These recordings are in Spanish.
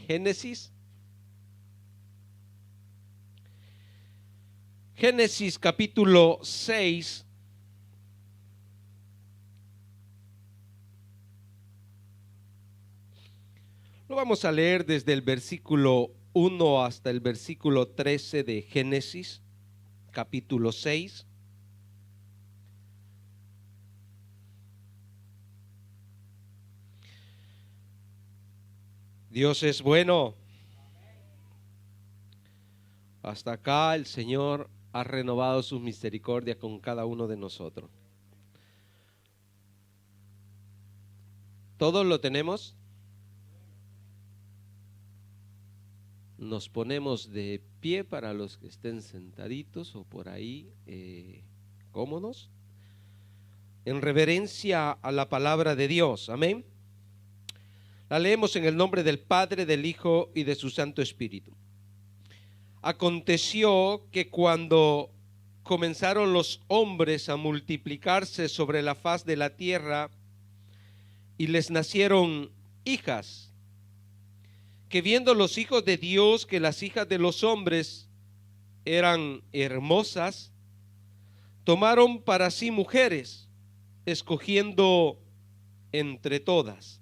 Génesis. Génesis capítulo 6. Lo vamos a leer desde el versículo 1 hasta el versículo 13 de Génesis, capítulo 6. Dios es bueno. Hasta acá el Señor ha renovado su misericordia con cada uno de nosotros. ¿Todos lo tenemos? Nos ponemos de pie para los que estén sentaditos o por ahí cómodos, en reverencia a la palabra de Dios. Amén. La leemos en el nombre del Padre, del Hijo y de su Santo Espíritu. Aconteció que cuando comenzaron los hombres a multiplicarse sobre la faz de la tierra y les nacieron hijas, que viendo los hijos de Dios que las hijas de los hombres eran hermosas, tomaron para sí mujeres, escogiendo entre todas.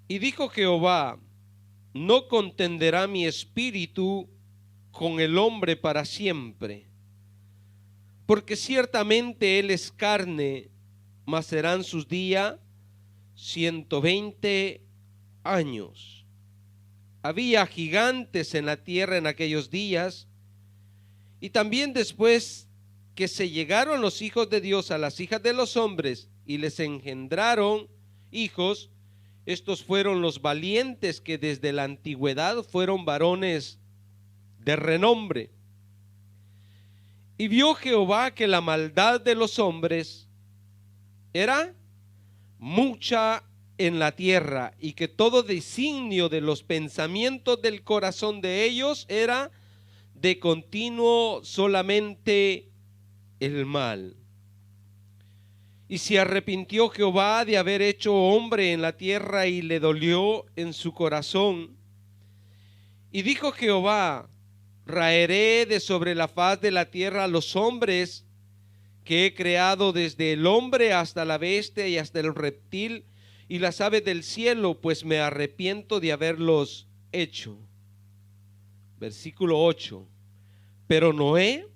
Y dijo Jehová: no contenderá mi espíritu con el hombre para siempre, porque ciertamente él es carne, mas serán sus días 120 años. Había gigantes en la tierra en aquellos días, y también después que se llegaron los hijos de Dios a las hijas de los hombres y les engendraron hijos, estos fueron los valientes que desde la antigüedad fueron varones de renombre. Y vio Jehová que la maldad de los hombres era mucha en la tierra, y que todo designio de los pensamientos del corazón de ellos era de continuo solamente el mal. Y se arrepintió Jehová de haber hecho hombre en la tierra, y le dolió en su corazón. Y dijo Jehová: raeré de sobre la faz de la tierra a los hombres que he creado, desde el hombre hasta la bestia y hasta el reptil y las aves del cielo, pues me arrepiento de haberlos hecho. Versículo 8. Pero Noé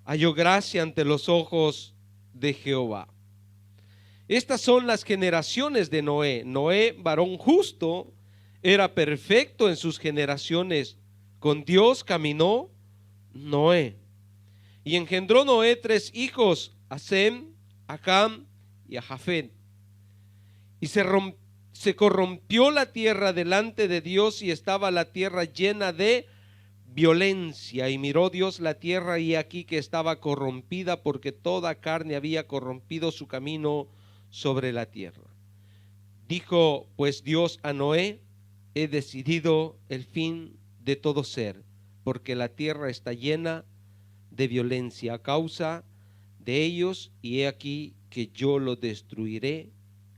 halló gracia ante los ojos de Jehová. Estas son las generaciones de Noé. Noé, varón justo, era perfecto en sus generaciones. Con Dios caminó Noé. Y engendró Noé 3 hijos, a Sem, a Cam y a Jafet. Y se corrompió la tierra delante de Dios, y estaba la tierra llena de violencia. Y miró Dios la tierra, y aquí que estaba corrompida, porque toda carne había corrompido su camino sobre la tierra. Dijo pues Dios a Noé: he decidido el fin de todo ser, porque la tierra está llena de violencia a causa de ellos, y he aquí que yo lo destruiré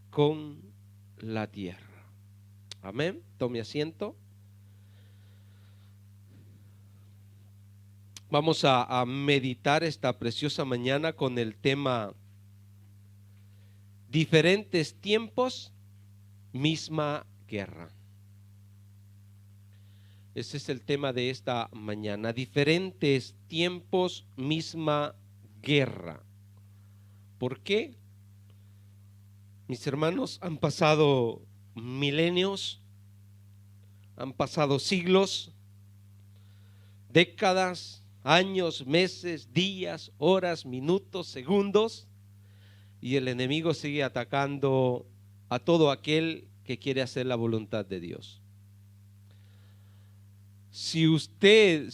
con la tierra. Amén. Tome asiento. Vamos a meditar esta preciosa mañana con el tema diferentes tiempos, misma guerra. Ese es el tema de esta mañana. Diferentes tiempos, misma guerra. ¿Por qué? Mis hermanos, han pasado milenios, han pasado siglos, décadas, años, meses, días, horas, minutos, segundos, y el enemigo sigue atacando a todo aquel que quiere hacer la voluntad de Dios. Si usted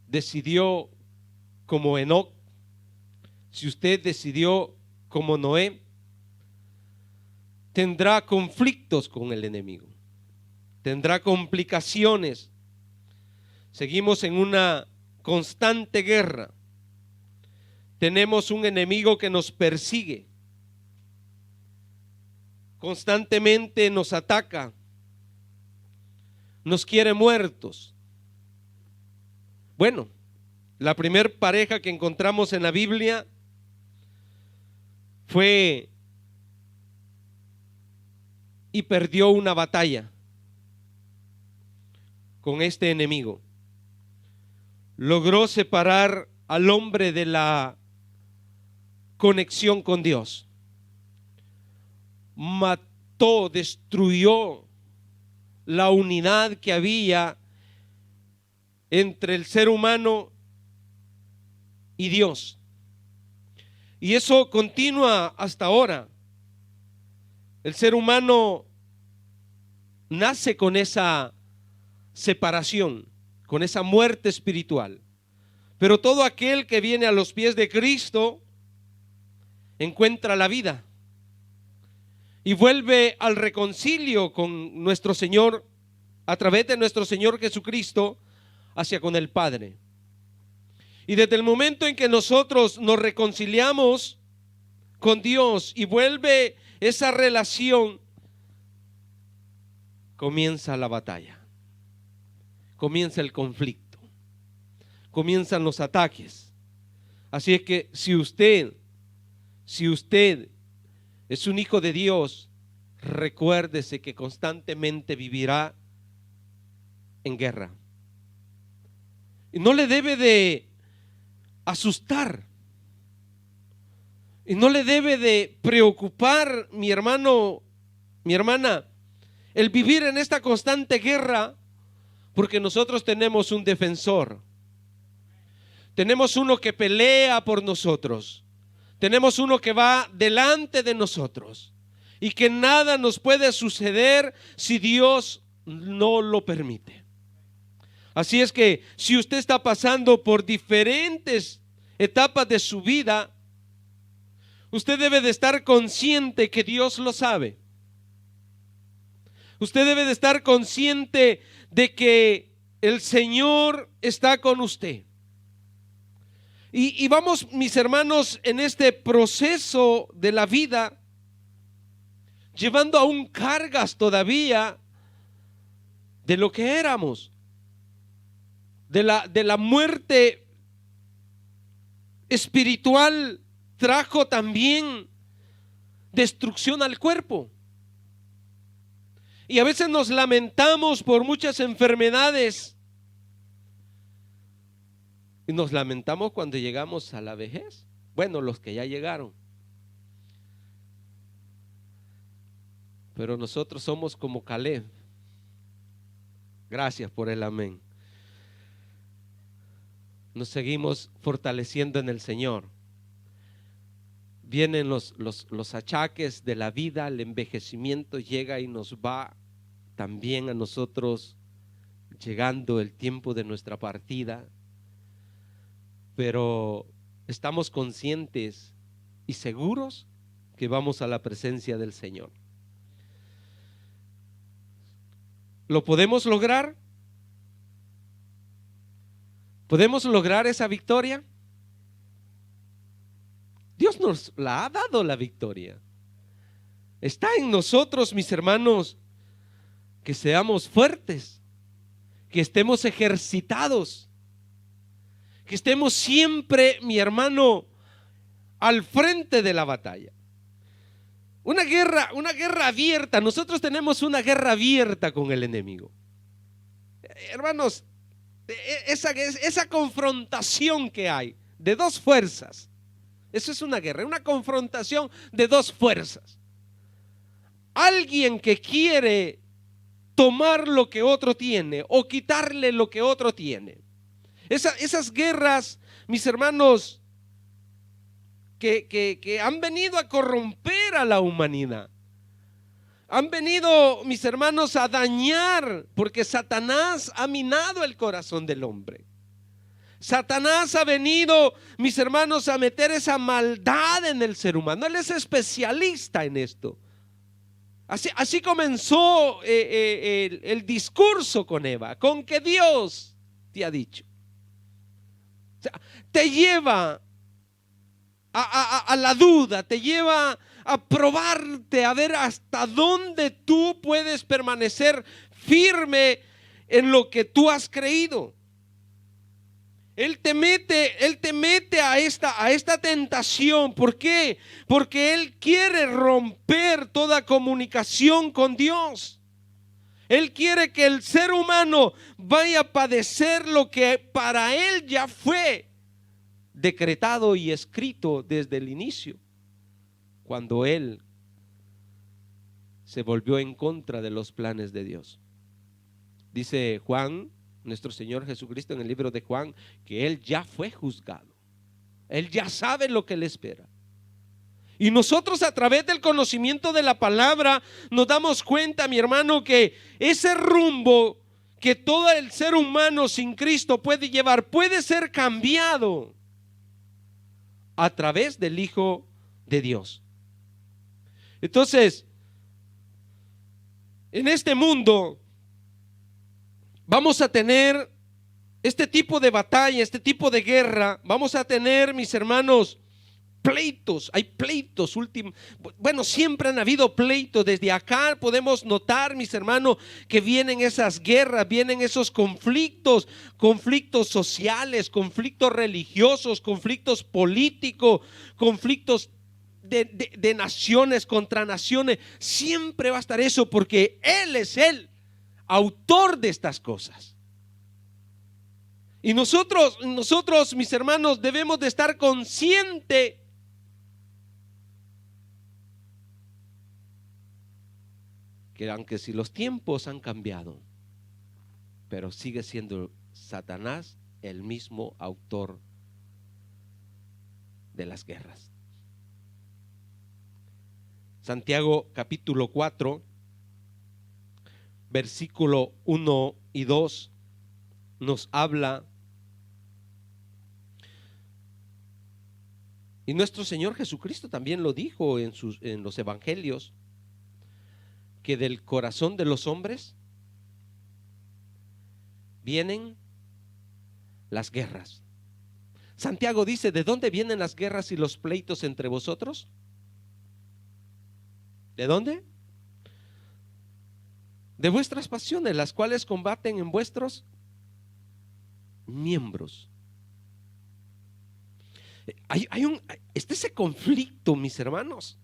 decidió como Enoc, si usted decidió como Noé, tendrá conflictos con el enemigo, tendrá complicaciones. Seguimos en una constante guerra. Tenemos un enemigo que nos persigue, constantemente nos ataca, nos quiere muertos. Bueno, la primer pareja que encontramos en la Biblia fue y perdió una batalla con este enemigo. Logró separar al hombre de la conexión con Dios. Mató, destruyó la unidad que había entre el ser humano y Dios. Y eso continúa hasta ahora. El ser humano nace con esa separación, con esa muerte espiritual. Pero todo aquel que viene a los pies de Cristo encuentra la vida y vuelve al reconcilio con nuestro Señor a través de nuestro Señor Jesucristo hacia con el Padre. Y desde el momento en que nosotros nos reconciliamos con Dios y vuelve esa relación, comienza la batalla, comienza el conflicto, comienzan los ataques. Así es que si usted es un hijo de Dios, recuérdese que constantemente vivirá en guerra. Y no le debe de asustar. Y no le debe de preocupar, mi hermano, mi hermana, el vivir en esta constante guerra, porque nosotros tenemos un defensor. Tenemos uno que pelea por nosotros. Tenemos uno que va delante de nosotros y que nada nos puede suceder si Dios no lo permite. Así es que si usted está pasando por diferentes etapas de su vida, usted debe de estar consciente que Dios lo sabe. Usted debe de estar consciente de que el Señor está con usted. Y vamos, mis hermanos, en este proceso de la vida, llevando aún cargas todavía de lo que éramos, de la muerte espiritual. Trajo también destrucción al cuerpo. Y a veces nos lamentamos por muchas enfermedades. Y nos lamentamos cuando llegamos a la vejez. Bueno, los que ya llegaron. Pero nosotros somos como Caleb. Gracias por el amén. Nos seguimos fortaleciendo en el Señor. Vienen los achaques de la vida, el envejecimiento llega y nos va también a nosotros llegando el tiempo de nuestra partida. Pero estamos conscientes y seguros que vamos a la presencia del Señor. ¿Lo podemos lograr? ¿Podemos lograr esa victoria? Dios nos la ha dado la victoria. Está en nosotros, mis hermanos, que seamos fuertes, que estemos ejercitados, que estemos siempre, mi hermano, al frente de la batalla. Una guerra abierta. Nosotros tenemos una guerra abierta con el enemigo. Hermanos, esa confrontación que hay de dos fuerzas, eso es una guerra, una confrontación de dos fuerzas. Alguien que quiere tomar lo que otro tiene o quitarle lo que otro tiene. Esas guerras, mis hermanos, que han venido a corromper a la humanidad. Han venido, mis hermanos, a dañar, porque Satanás ha minado el corazón del hombre. Satanás ha venido, mis hermanos, a meter esa maldad en el ser humano. Él es especialista en esto. Así comenzó el discurso con Eva, con que Dios te ha dicho. O sea, te lleva a la duda, te lleva a probarte, a ver hasta dónde tú puedes permanecer firme en lo que tú has creído. Él te mete a esta tentación. ¿Por qué? Porque Él quiere romper toda comunicación con Dios. Él quiere que el ser humano vaya a padecer lo que para Él ya fue decretado y escrito desde el inicio, cuando Él se volvió en contra de los planes de Dios. Dice Juan, nuestro Señor Jesucristo, en el libro de Juan, que Él ya fue juzgado. Él ya sabe lo que le espera. Y nosotros, a través del conocimiento de la palabra, nos damos cuenta, mi hermano, que ese rumbo que todo el ser humano sin Cristo puede llevar, puede ser cambiado a través del Hijo de Dios. Entonces, en este mundo vamos a tener este tipo de batalla, este tipo de guerra. Vamos a tener, mis hermanos, pleitos. Hay pleitos últimos. Bueno, siempre han habido pleitos. Desde acá podemos notar, mis hermanos, que vienen esas guerras, vienen esos conflictos, conflictos sociales, conflictos religiosos, conflictos políticos, conflictos de naciones contra naciones. Siempre va a estar eso, porque Él es el autor de estas cosas. Y nosotros, mis hermanos, debemos de estar conscientes que aunque si los tiempos han cambiado, pero sigue siendo Satanás el mismo autor de las guerras. Santiago capítulo 4, versículo 1 y 2 nos habla, y nuestro Señor Jesucristo también lo dijo en los evangelios, que del corazón de los hombres vienen las guerras. Santiago dice: ¿de dónde vienen las guerras y los pleitos entre vosotros? ¿De dónde? De vuestras pasiones, las cuales combaten en vuestros miembros. Está ese conflicto, mis hermanos.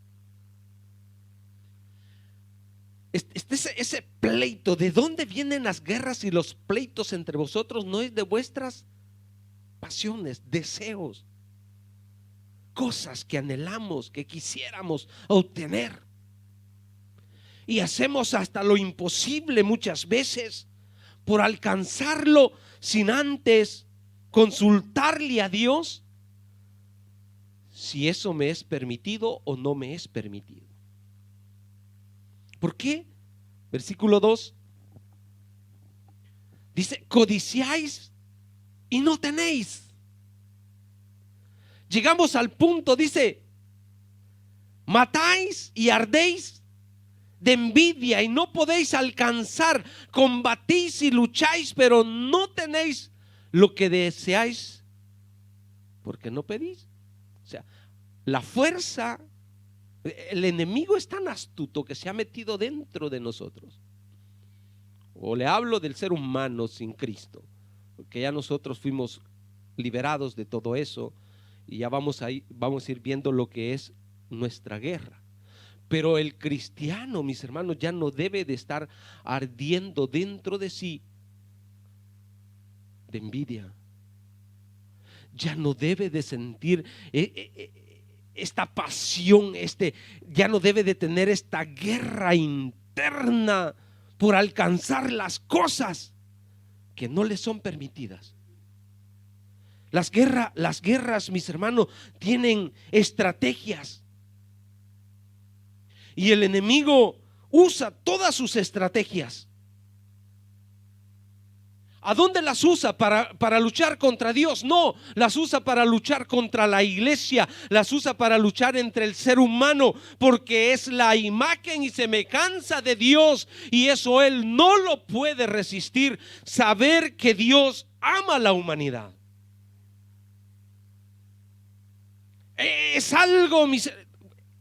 Ese pleito. ¿De dónde vienen las guerras y los pleitos entre vosotros? No es de vuestras pasiones, deseos, cosas que anhelamos, que quisiéramos obtener. Y hacemos hasta lo imposible muchas veces por alcanzarlo sin antes consultarle a Dios si eso me es permitido o no me es permitido. ¿Por qué? Versículo 2 dice: codiciáis y no tenéis. Llegamos al punto, dice: matáis y ardéis de envidia y no podéis alcanzar, combatís y lucháis, pero no tenéis lo que deseáis porque no pedís. O sea, la fuerza, el enemigo es tan astuto que se ha metido dentro de nosotros. O le hablo del ser humano sin Cristo, porque ya nosotros fuimos liberados de todo eso y ya vamos a ir viendo lo que es nuestra guerra. Pero el cristiano, mis hermanos, ya no debe de estar ardiendo dentro de sí de envidia. Ya no debe de sentir esta pasión, ya no debe de tener esta guerra interna por alcanzar las cosas que no le son permitidas. Las guerras, mis hermanos, tienen estrategias. Y el enemigo usa todas sus estrategias. ¿A dónde las usa? ¿Para luchar contra Dios? No, las usa para luchar contra la iglesia, las usa para luchar entre el ser humano, porque es la imagen y semejanza de Dios, y eso él no lo puede resistir. Saber que Dios ama a la humanidad es algo.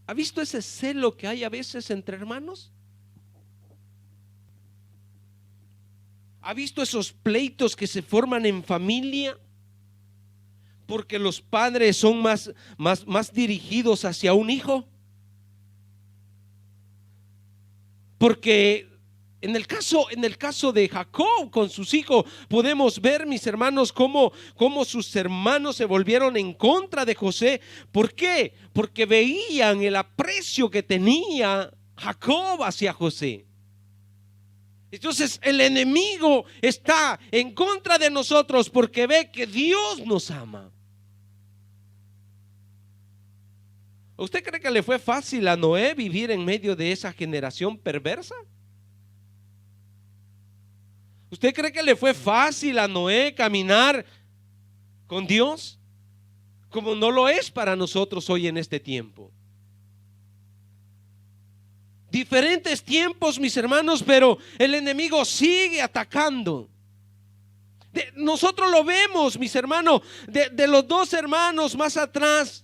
¿Ha visto ese celo que hay a veces entre hermanos? ¿Ha visto esos pleitos que se forman en familia? Porque los padres son más dirigidos hacia un hijo. Porque en el caso de Jacob con sus hijos, podemos ver, mis hermanos, cómo sus hermanos se volvieron en contra de José. ¿Por qué? Porque veían el aprecio que tenía Jacob hacia José. Entonces el enemigo está en contra de nosotros porque ve que Dios nos ama. ¿Usted cree que le fue fácil a Noé vivir en medio de esa generación perversa? ¿Usted cree que le fue fácil a Noé caminar con Dios? Como no lo es para nosotros hoy en este tiempo. Diferentes tiempos, mis hermanos, pero el enemigo sigue atacando. Nosotros lo vemos, mis hermanos, de los dos hermanos más atrás,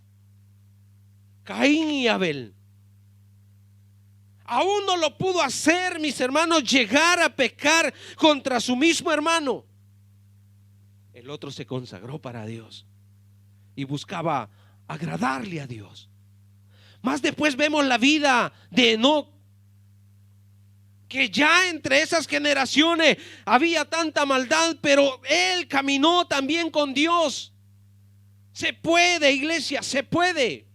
Caín y Abel. Aún no lo pudo hacer, mis hermanos, llegar a pecar contra su mismo hermano. El otro se consagró para Dios y buscaba agradarle a Dios. Más después vemos la vida de Enoc, que ya entre esas generaciones había tanta maldad, pero él caminó también con Dios. Se puede, iglesia, se puede.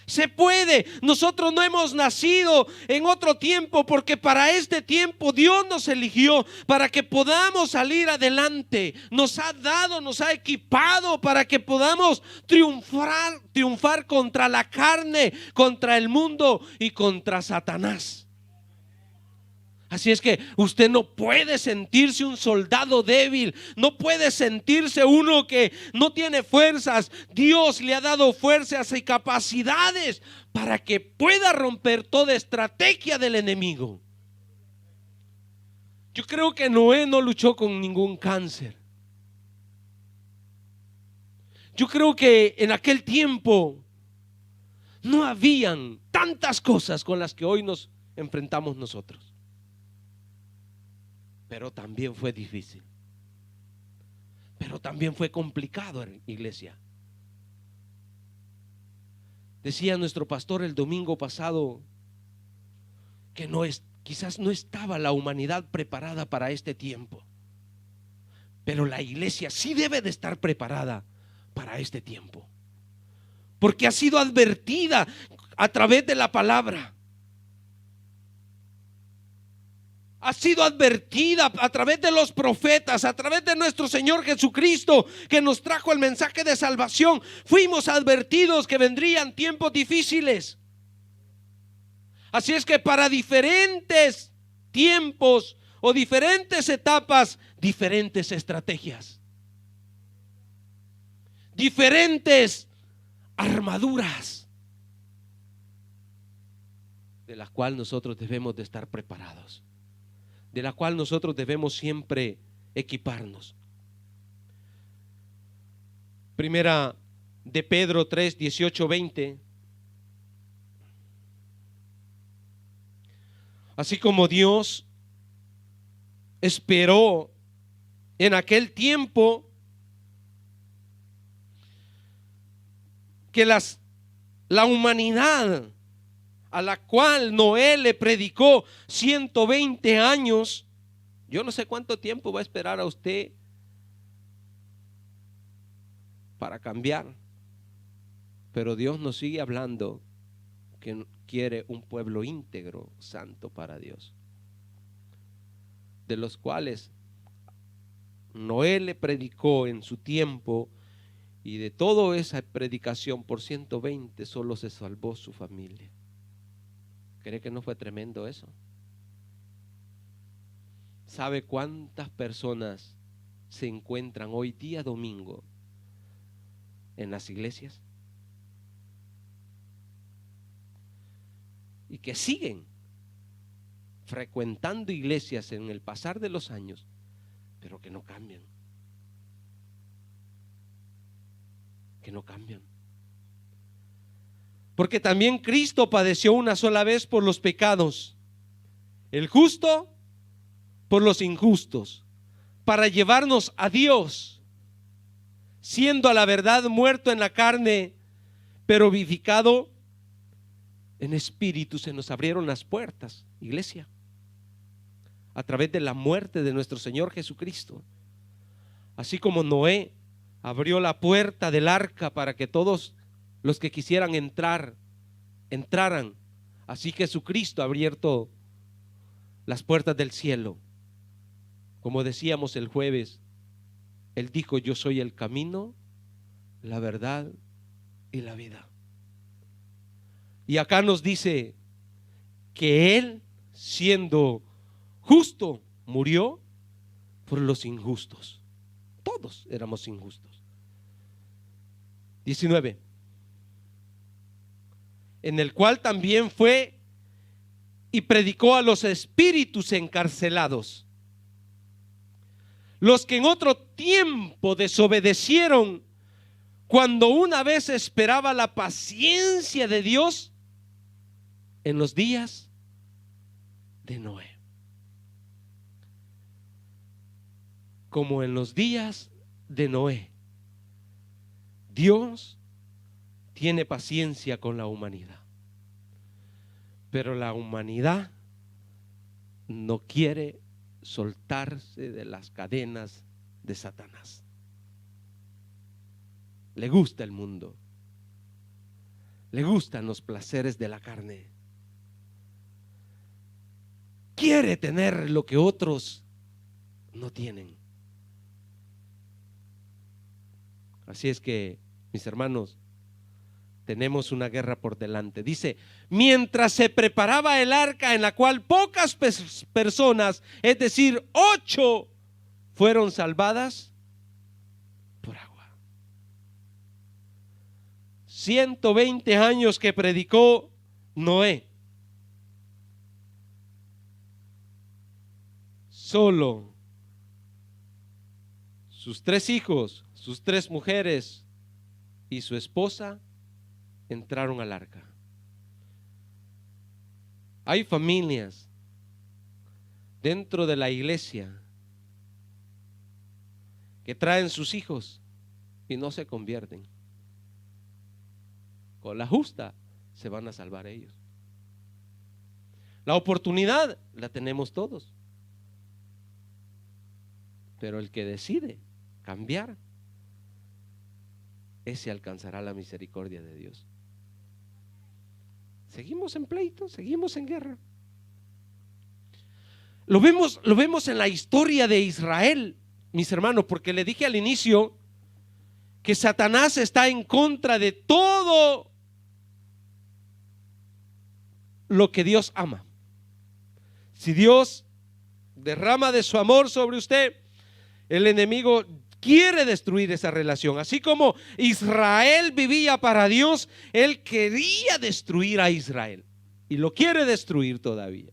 Se puede. Nosotros no hemos nacido en otro tiempo, porque para este tiempo Dios nos eligió para que podamos salir adelante. Nos ha dado, nos ha equipado para que podamos triunfar contra la carne, contra el mundo y contra Satanás. Así es que usted no puede sentirse un soldado débil, no puede sentirse uno que no tiene fuerzas. Dios le ha dado fuerzas y capacidades para que pueda romper toda estrategia del enemigo. Yo creo que Noé no luchó con ningún cáncer. Yo creo que en aquel tiempo no habían tantas cosas con las que hoy nos enfrentamos nosotros. Pero también fue difícil. Pero también fue complicado, iglesia. Decía nuestro pastor el domingo pasado que quizás no estaba la humanidad preparada para este tiempo. Pero la iglesia sí debe de estar preparada para este tiempo. Porque ha sido advertida a través de la palabra. Ha sido advertida a través de los profetas, a través de nuestro Señor Jesucristo, que nos trajo el mensaje de salvación. Fuimos advertidos que vendrían tiempos difíciles. Así es que para diferentes tiempos o diferentes etapas, diferentes estrategias, diferentes armaduras, de las cuales nosotros debemos de estar preparados, de la cual nosotros debemos siempre equiparnos. Primera de Pedro 3, 18, 20. Así como Dios esperó en aquel tiempo que la humanidad a la cual Noé le predicó 120 años, yo no sé cuánto tiempo va a esperar a usted para cambiar, pero Dios nos sigue hablando que quiere un pueblo íntegro, santo para Dios, de los cuales Noé le predicó en su tiempo, y de toda esa predicación por 120 solo se salvó su familia. ¿Cree que no fue tremendo eso? ¿Sabe cuántas personas se encuentran hoy día domingo en las iglesias? Y que siguen frecuentando iglesias en el pasar de los años, pero que no cambian. Que no cambian. Porque también Cristo padeció una sola vez por los pecados, el justo por los injustos, para llevarnos a Dios, siendo a la verdad muerto en la carne, pero vivificado en espíritu. Se nos abrieron las puertas, iglesia, a través de la muerte de nuestro Señor Jesucristo. Así como Noé abrió la puerta del arca para que todos los que quisieran entrar, entraran, así Jesucristo ha abierto las puertas del cielo. Como decíamos el jueves, Él dijo: yo soy el camino, la verdad y la vida. Y acá nos dice que Él, siendo justo, murió por los injustos. Todos éramos injustos. 19. En el cual también fue y predicó a los espíritus encarcelados, los que en otro tiempo desobedecieron, cuando una vez esperaba la paciencia de Dios en los días de Noé. Como en los días de Noé, Dios tiene paciencia con la humanidad, pero la humanidad no quiere soltarse de las cadenas de Satanás. Le gusta el mundo, le gustan los placeres de la carne, quiere tener lo que otros no tienen. Así es que, mis hermanos, tenemos una guerra por delante. Dice: mientras se preparaba el arca, en la cual pocas personas, es decir, 8, fueron salvadas por agua. 120 años que predicó Noé, solo sus 3 hijos, sus 3 mujeres y su esposa entraron al arca. Hay familias dentro de la iglesia que traen sus hijos y no se convierten. Con la justa se van a salvar ellos. La oportunidad la tenemos todos, pero el que decide cambiar, ese alcanzará la misericordia de Dios. Seguimos en pleito, seguimos en guerra. Lo vemos en la historia de Israel, mis hermanos, porque le dije al inicio que Satanás está en contra de todo lo que Dios ama. Si Dios derrama de su amor sobre usted, el enemigo quiere destruir esa relación. Así como Israel vivía para Dios, él quería destruir a Israel y lo quiere destruir todavía.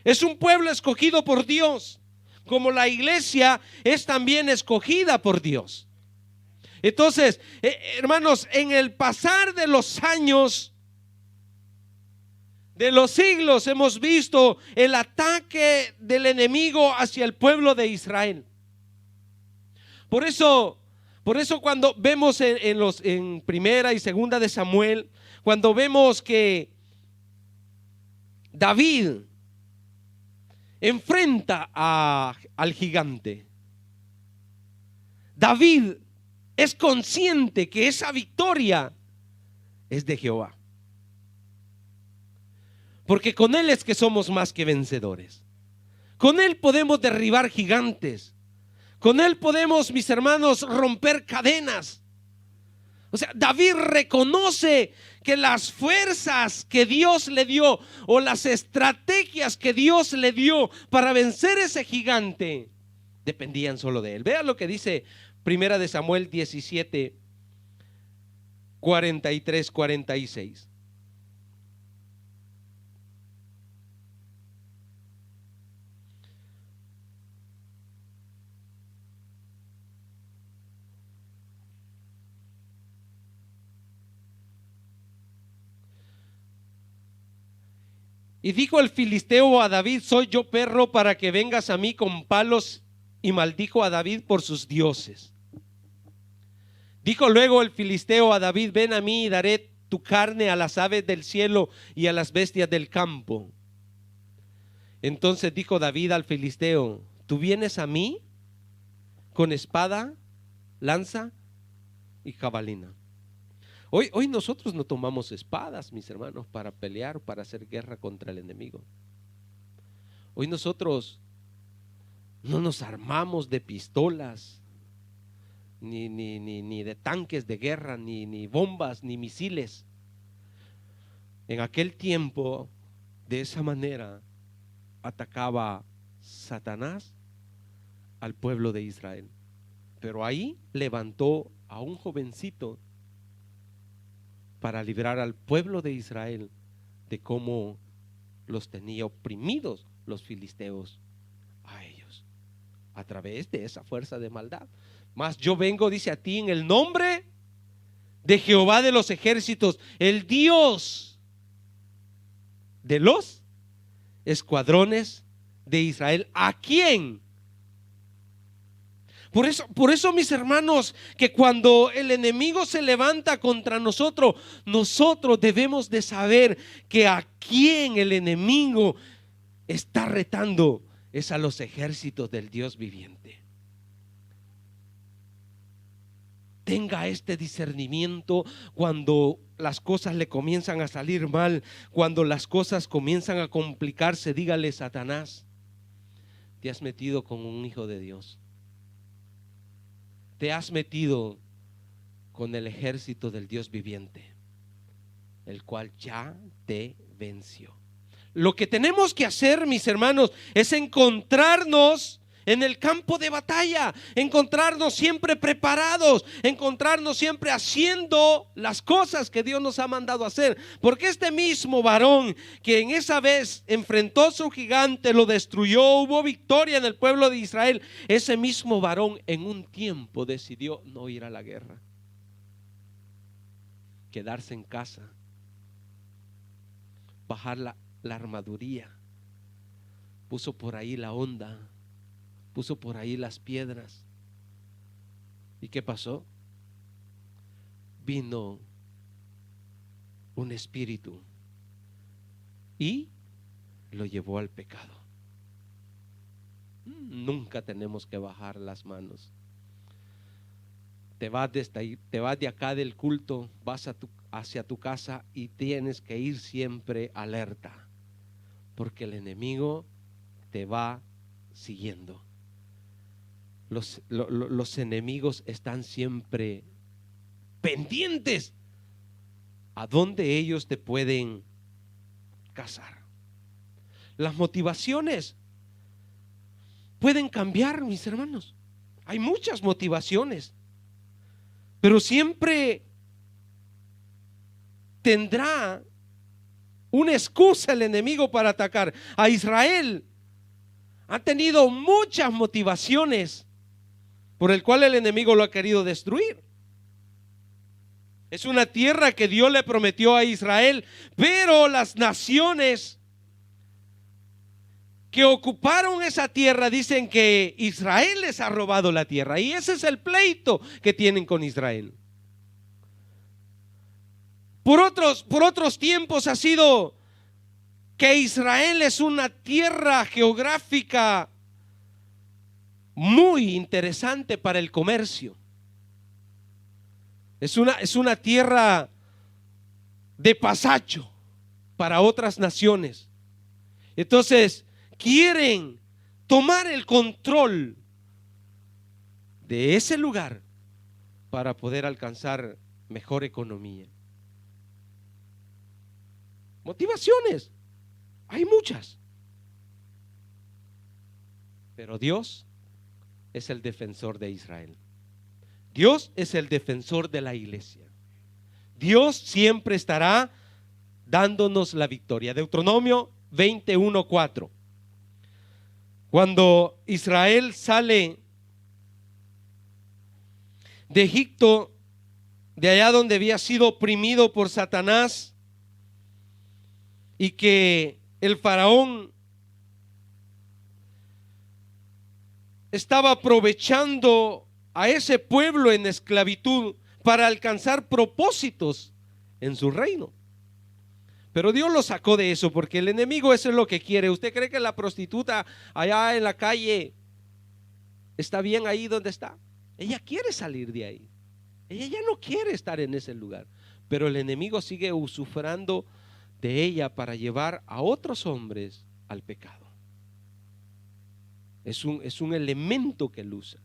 Es un pueblo escogido por Dios, como la iglesia es también escogida por Dios. Entonces, hermanos, en el pasar de los años, de los siglos, hemos visto el ataque del enemigo hacia el pueblo de Israel. Por eso cuando vemos en primera y segunda de Samuel, cuando vemos que David enfrenta al gigante, David es consciente que esa victoria es de Jehová, porque con él es que somos más que vencedores. Con él podemos derribar gigantes. Con él podemos, mis hermanos, romper cadenas. O sea, David reconoce que las fuerzas que Dios le dio, o las estrategias que Dios le dio para vencer ese gigante, dependían solo de él. Vean lo que dice Primera de Samuel 17, 43, 46. Y dijo el filisteo a David: soy yo perro para que vengas a mí con palos. Y maldijo a David por sus dioses. Dijo luego el filisteo a David: ven a mí y daré tu carne a las aves del cielo y a las bestias del campo. Entonces dijo David al filisteo: ¿tú vienes a mí con espada, lanza y jabalina? Hoy nosotros no tomamos espadas, mis hermanos, para pelear, para hacer guerra contra el enemigo. Hoy nosotros no nos armamos de pistolas, ni de tanques de guerra, ni bombas, ni misiles. En aquel tiempo, de esa manera, atacaba Satanás al pueblo de Israel. Pero ahí levantó a un jovencito para librar al pueblo de Israel de cómo los tenía oprimidos los filisteos a ellos, a través de esa fuerza de maldad. Mas yo vengo, dice, a ti en el nombre de Jehová de los ejércitos, el Dios de los escuadrones de Israel. ¿A quién? Por eso, mis hermanos, que cuando el enemigo se levanta contra nosotros, nosotros debemos de saber que a quién el enemigo está retando es a los ejércitos del Dios viviente. Tenga este discernimiento cuando las cosas le comienzan a salir mal, cuando las cosas comienzan a complicarse. Dígale: Satanás, te has metido con un hijo de Dios. Te has metido con el ejército del Dios viviente, el cual ya te venció. Lo que tenemos que hacer, mis hermanos, es encontrarnos en el campo de batalla, encontrarnos siempre preparados, encontrarnos siempre haciendo las cosas que Dios nos ha mandado hacer. Porque este mismo varón que en esa vez enfrentó a su gigante, lo destruyó, hubo victoria en el pueblo de Israel, ese mismo varón en un tiempo decidió no ir a la guerra, quedarse en casa, bajar la armaduría, puso por ahí la honda, puso por ahí las piedras. ¿Y qué pasó? Vino un espíritu y lo llevó al pecado. Nunca tenemos que bajar las manos. Te vas de acá del culto, vas hacia tu casa y tienes que ir siempre alerta, porque el enemigo te va siguiendo. Los enemigos están siempre pendientes a dónde ellos te pueden cazar. Las motivaciones pueden cambiar, mis hermanos. Hay muchas motivaciones, pero siempre tendrá una excusa el enemigo para atacar. A Israel ha tenido muchas motivaciones por el cual el enemigo lo ha querido destruir. Es una tierra que Dios le prometió a Israel, pero las naciones que ocuparon esa tierra dicen que Israel les ha robado la tierra, y ese es el pleito que tienen con Israel. Por otros tiempos ha sido que Israel es una tierra geográfica muy interesante para el comercio. Es una tierra de pasacho para otras naciones. Entonces quieren tomar el control de ese lugar para poder alcanzar mejor economía. Motivaciones hay muchas, pero Dios es el defensor de Israel. Dios es el defensor de la iglesia. Dios siempre estará dándonos la victoria. Deuteronomio 21:4. Cuando Israel sale de Egipto, de allá donde había sido oprimido por Satanás, y que el faraón estaba aprovechando a ese pueblo en esclavitud para alcanzar propósitos en su reino. Pero Dios lo sacó de eso, porque el enemigo eso es lo que quiere. ¿Usted cree que la prostituta allá en la calle está bien ahí donde está? Ella quiere salir de ahí. Ella ya no quiere estar en ese lugar. Pero el enemigo sigue usufructuando de ella para llevar a otros hombres al pecado. Es un elemento que él usa.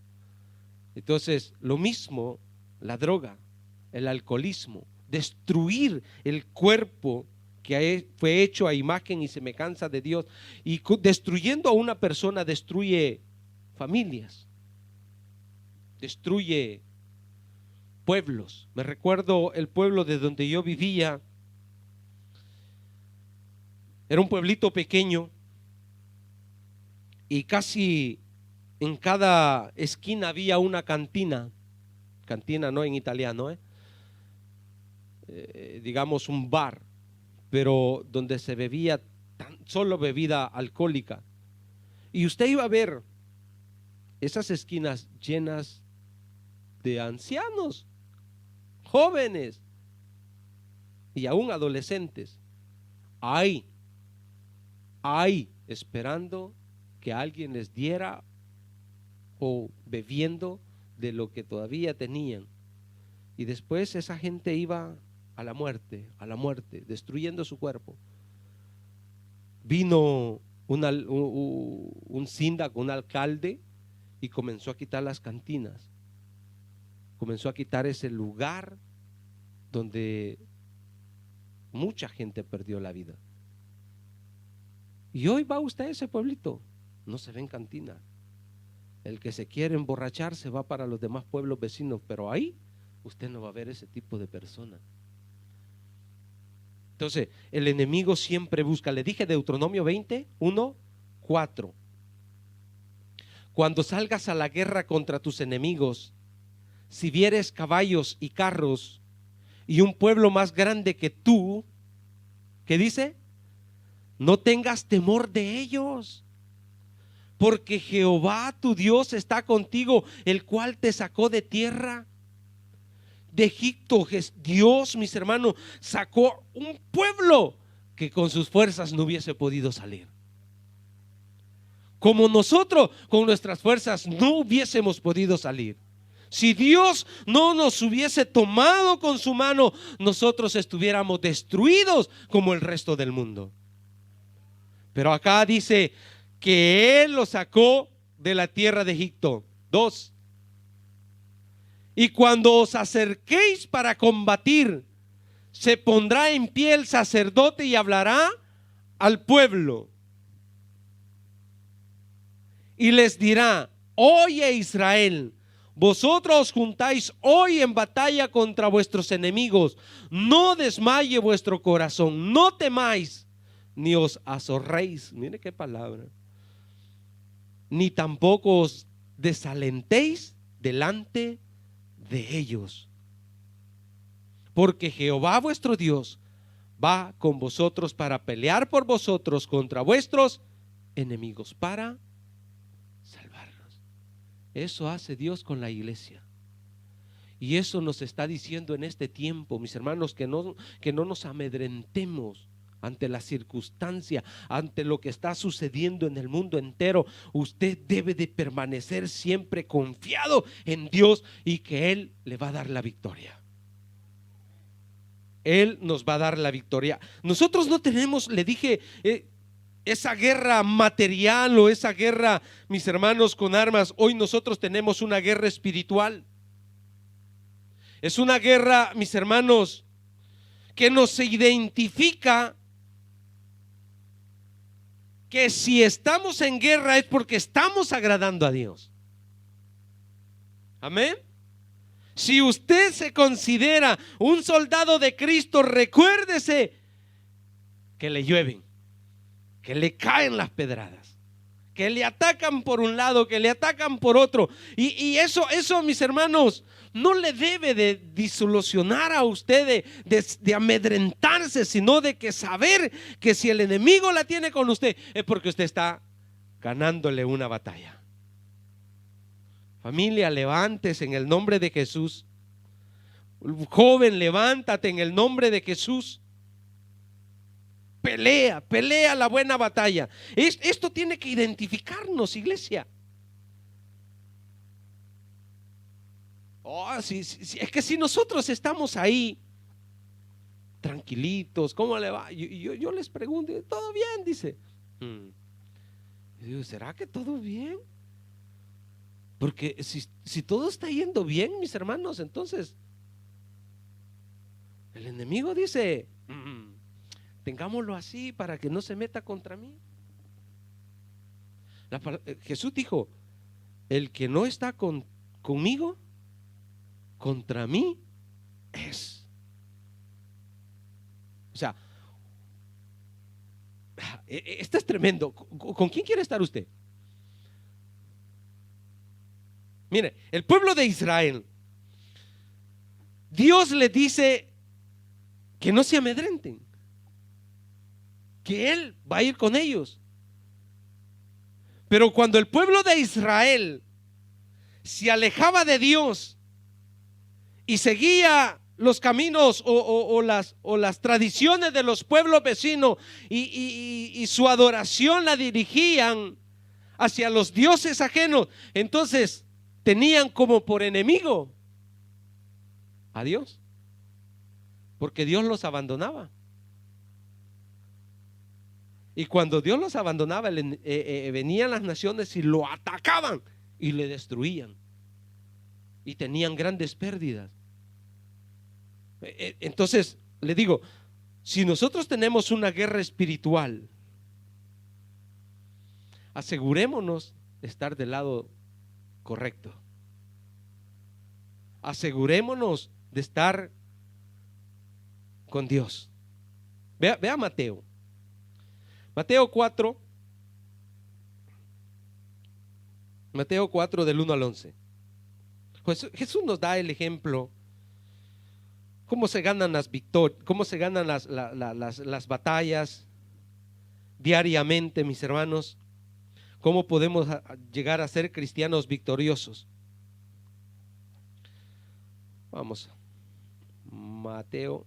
Entonces, lo mismo, la droga, el alcoholismo, destruir el cuerpo que fue hecho a imagen y semejanza de Dios, y destruyendo a una persona destruye familias, destruye pueblos. Me recuerdo el pueblo de donde yo vivía. Era un pueblito pequeño y casi en cada esquina había una cantina no en italiano, digamos un bar, pero donde se bebía solo bebida alcohólica. Y usted iba a ver esas esquinas llenas de ancianos, jóvenes y aún adolescentes, ahí esperando que alguien les diera o bebiendo de lo que todavía tenían. Y después esa gente iba a la muerte, destruyendo su cuerpo. Vino un síndaco, un alcalde, y comenzó a quitar las cantinas. Comenzó a quitar ese lugar donde mucha gente perdió la vida. Y hoy va usted a ese pueblito, no se ven cantinas. El que se quiere emborrachar se va para los demás pueblos vecinos, pero ahí usted no va a ver ese tipo de personas. Entonces, el enemigo siempre busca. Le dije Deuteronomio 20:1-4. Cuando salgas a la guerra contra tus enemigos, si vieres caballos y carros y un pueblo más grande que tú, ¿qué dice? No tengas temor de ellos, porque Jehová tu Dios está contigo, el cual te sacó de tierra de Egipto. Dios, mis hermanos, sacó un pueblo que con sus fuerzas no hubiese podido salir. Como nosotros con nuestras fuerzas no hubiésemos podido salir. Si Dios no nos hubiese tomado con su mano, nosotros estuviéramos destruidos como el resto del mundo. Pero acá dice que Él lo sacó de la tierra de Egipto. 2. Y cuando os acerquéis para combatir, se pondrá en pie el sacerdote y hablará al pueblo. Y les dirá: oye Israel, vosotros os juntáis hoy en batalla contra vuestros enemigos. No desmaye vuestro corazón, no temáis, ni os azorréis. Mire qué palabra. Ni tampoco os desalentéis delante de ellos, porque Jehová vuestro Dios va con vosotros para pelear por vosotros contra vuestros enemigos, para salvarlos. Eso hace Dios con la iglesia. Y eso nos está diciendo en este tiempo, mis hermanos, que no nos amedrentemos ante la circunstancia, ante lo que está sucediendo en el mundo entero. Usted debe de permanecer siempre confiado en Dios y que Él le va a dar la victoria. Él nos va a dar la victoria. Nosotros no tenemos, le dije, esa guerra material o esa guerra, mis hermanos, con armas. Hoy nosotros tenemos una guerra espiritual. Es una guerra, mis hermanos, que nos identifica que si estamos en guerra es porque estamos agradando a Dios. Amén. Si usted se considera un soldado de Cristo, recuérdese que le llueven, que le caen las pedradas, que le atacan por un lado, que le atacan por otro. Y eso, mis hermanos, no le debe de disolucionar a usted, de amedrentarse, sino de que saber que si el enemigo la tiene con usted, es porque usted está ganándole una batalla. Familia, levántese en el nombre de Jesús. Joven, levántate en el nombre de Jesús. Pelea la buena batalla. Esto tiene que identificarnos, iglesia. Es que si nosotros estamos ahí tranquilitos, ¿cómo le va? Yo les pregunto, ¿todo bien? Dice. Yo digo, ¿será que todo bien? Porque si todo está yendo bien, mis hermanos, entonces el enemigo dice, tengámoslo así para que no se meta contra mí. Jesús dijo, el que no está conmigo, contra mí es. O sea, esto es tremendo. ¿Con quién quiere estar usted? Mire, el pueblo de Israel, Dios le dice que no se amedrenten, que Él va a ir con ellos. Pero cuando el pueblo de Israel se alejaba de Dios y seguía los caminos o las tradiciones de los pueblos vecinos y su adoración la dirigían hacia los dioses ajenos, entonces tenían como por enemigo a Dios, porque Dios los abandonaba. Y cuando Dios los abandonaba, venían las naciones y lo atacaban y le destruían, y tenían grandes pérdidas. Entonces le digo, si nosotros tenemos una guerra espiritual, asegurémonos de estar del lado correcto. Asegurémonos de estar con Dios. Vea Mateo 4, Mateo 4 del 1 al 11. Jesús nos da el ejemplo cómo se ganan las victorias, cómo se ganan las batallas diariamente, mis hermanos. Cómo podemos llegar a ser cristianos victoriosos. Vamos, Mateo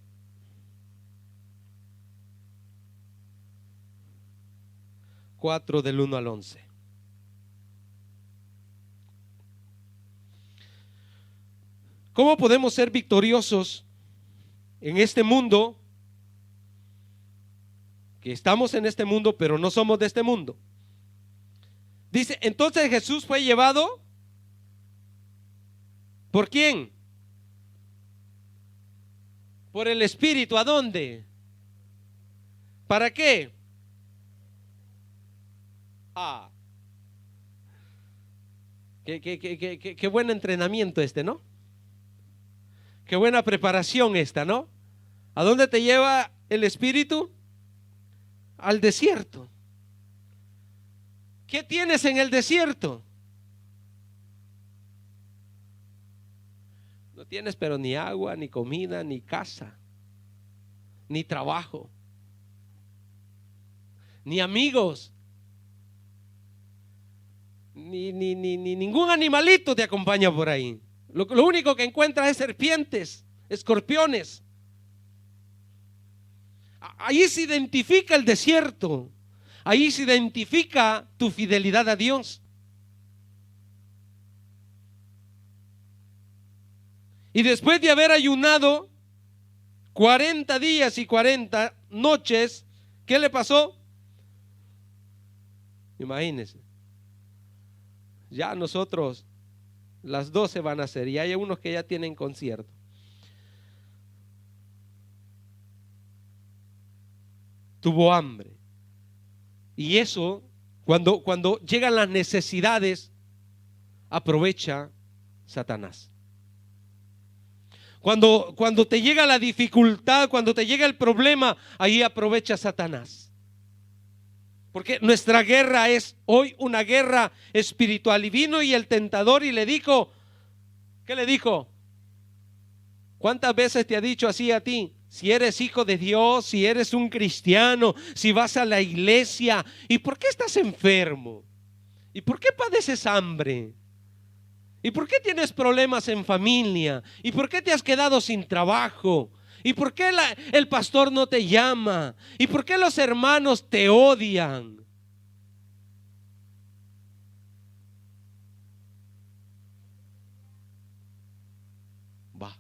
4 del 1 al 11. ¿Cómo podemos ser victoriosos en este mundo? Que estamos en este mundo, pero no somos de este mundo. Dice, entonces Jesús fue llevado ¿por quién? Por el Espíritu. ¿A dónde? ¿Para qué? Qué buen entrenamiento ¿no? Qué buena preparación ¿no? ¿A dónde te lleva el Espíritu? Al desierto. ¿Qué tienes en el desierto? No tienes pero ni agua, ni comida, ni casa, ni trabajo, ni amigos, ni ningún animalito te acompaña por ahí. Lo único que encuentras es serpientes, escorpiones. Ahí se identifica el desierto. Ahí se identifica tu fidelidad a Dios. Y después de haber ayunado 40 días y 40 noches, ¿qué le pasó? Imagínense. Ya nosotros, las 12 van a ser, y hay unos que ya tienen concierto. Tuvo hambre. Y eso, cuando llegan las necesidades, aprovecha Satanás. Cuando te llega la dificultad, cuando te llega el problema, ahí aprovecha Satanás. Porque nuestra guerra es hoy una guerra espiritual. Y vino y el tentador y le dijo, ¿qué le dijo? ¿Cuántas veces te ha dicho así a ti? Si eres hijo de Dios, si eres un cristiano, si vas a la iglesia, ¿y por qué estás enfermo? ¿Y por qué padeces hambre? ¿Y por qué tienes problemas en familia? ¿Y por qué te has quedado sin trabajo? ¿Y por qué el pastor no te llama? ¿Y por qué los hermanos te odian? Va.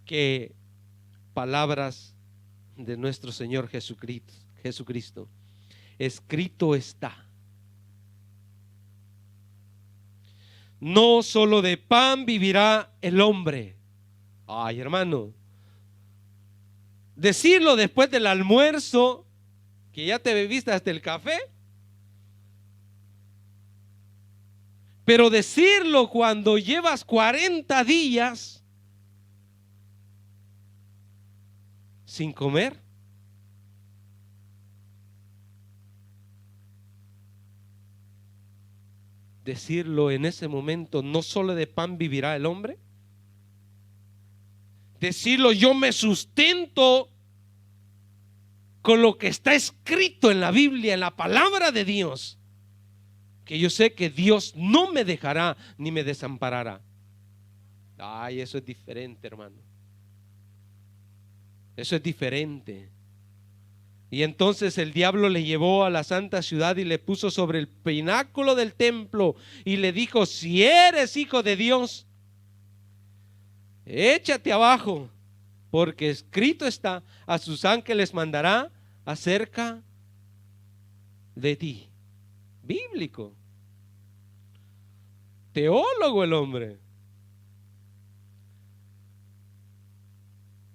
Qué palabras de nuestro Señor Jesucristo. Escrito está. No solo de pan vivirá el hombre. Ay, hermano, decirlo después del almuerzo, que ya te bebiste hasta el café, pero decirlo cuando llevas 40 días sin comer. Decirlo en ese momento, no solo de pan vivirá el hombre. Decirlo, yo me sustento con lo que está escrito en la Biblia, en la palabra de Dios, que yo sé que Dios no me dejará ni me desamparará. Ay, eso es diferente, hermano. Eso es diferente. Y entonces el diablo le llevó a la santa ciudad y le puso sobre el pináculo del templo y le dijo, si eres hijo de Dios, échate abajo, porque escrito está, a sus ángeles mandará acerca de ti. Bíblico. Teólogo el hombre.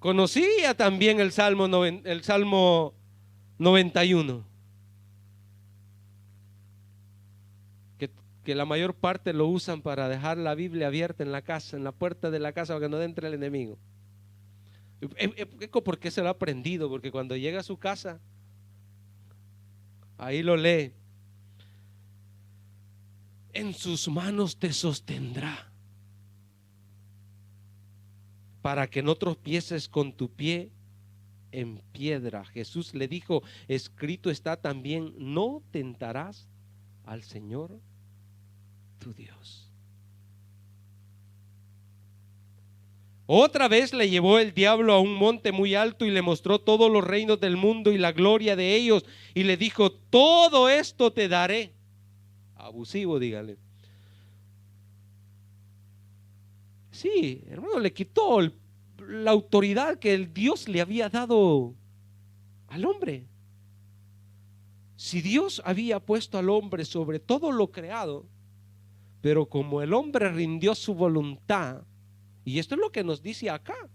Conocía también el Salmo 91, que la mayor parte lo usan para dejar la Biblia abierta en la casa, en la puerta de la casa, para que no entre el enemigo. ¿Por qué se lo ha aprendido? Porque cuando llega a su casa, ahí lo lee. En sus manos te sostendrá, para que no tropieces con tu pie en piedra. Jesús le dijo, escrito está también, no tentarás al Señor tu Dios. Otra vez le llevó el diablo a un monte muy alto y le mostró todos los reinos del mundo y la gloria de ellos, y le dijo, todo esto te daré. Abusivo, dígale. Sí, hermano, le quitó la autoridad que el Dios le había dado al hombre. Si Dios había puesto al hombre sobre todo lo creado, pero como el hombre rindió su voluntad, y esto es lo que nos dice acá,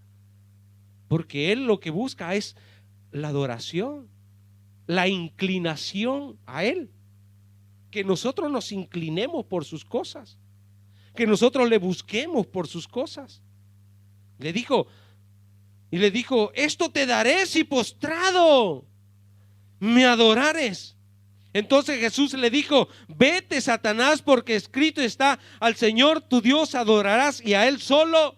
porque él lo que busca es la adoración, la inclinación a él, que nosotros nos inclinemos por sus cosas, que nosotros le busquemos por sus cosas. Le dijo, esto te daré si postrado me adorares. Entonces Jesús le dijo, vete, Satanás, porque escrito está, al Señor tu Dios adorarás y a Él solo.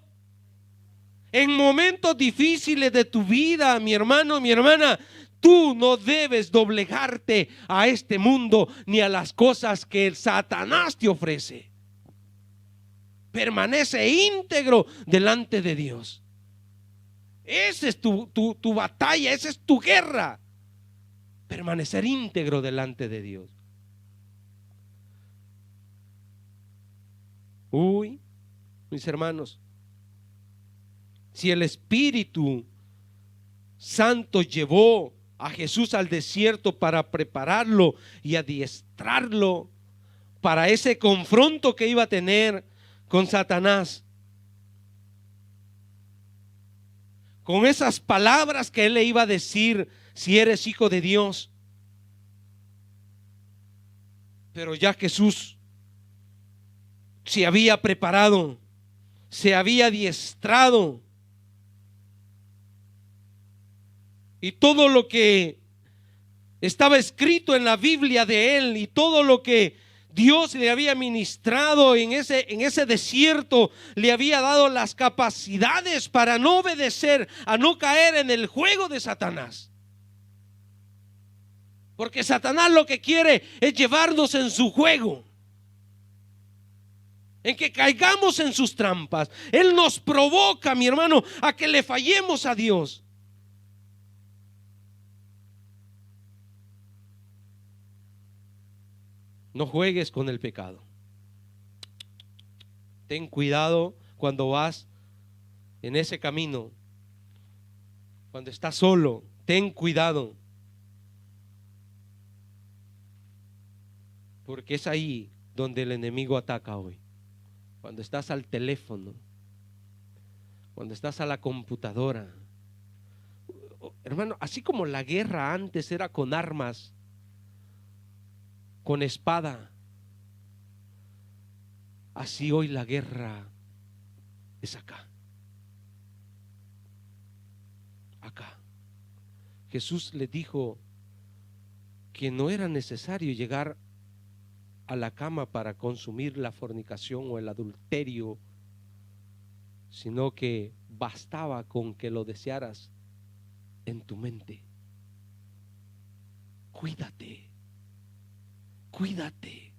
En momentos difíciles de tu vida, mi hermano, mi hermana, tú no debes doblegarte a este mundo ni a las cosas que el Satanás te ofrece. Permanece íntegro delante de Dios. Esa es tu batalla, esa es tu guerra. Permanecer íntegro delante de Dios. Uy, mis hermanos, si el Espíritu Santo llevó a Jesús al desierto para prepararlo y adiestrarlo para ese confronto que iba a tener con Satanás, con esas palabras que él le iba a decir, si eres hijo de Dios. Pero ya Jesús se había preparado, se había adiestrado y todo lo que estaba escrito en la Biblia de él y todo lo que Dios le había ministrado en ese desierto, le había dado las capacidades para no obedecer, a no caer en el juego de Satanás. Porque Satanás lo que quiere es llevarnos en su juego, en que caigamos en sus trampas. Él nos provoca, mi hermano, a que le fallemos a Dios. No juegues con el pecado. Ten cuidado cuando vas en ese camino, cuando estás solo. Ten cuidado, porque es ahí donde el enemigo ataca hoy. Cuando estás al teléfono, cuando estás a la computadora. Hermano, así como la guerra antes era con armas, con espada, así hoy la guerra es acá. Acá. Jesús le dijo que no era necesario llegar a la cama para consumir la fornicación o el adulterio, sino que bastaba con que lo desearas en tu mente. Cuídate. Cuídate.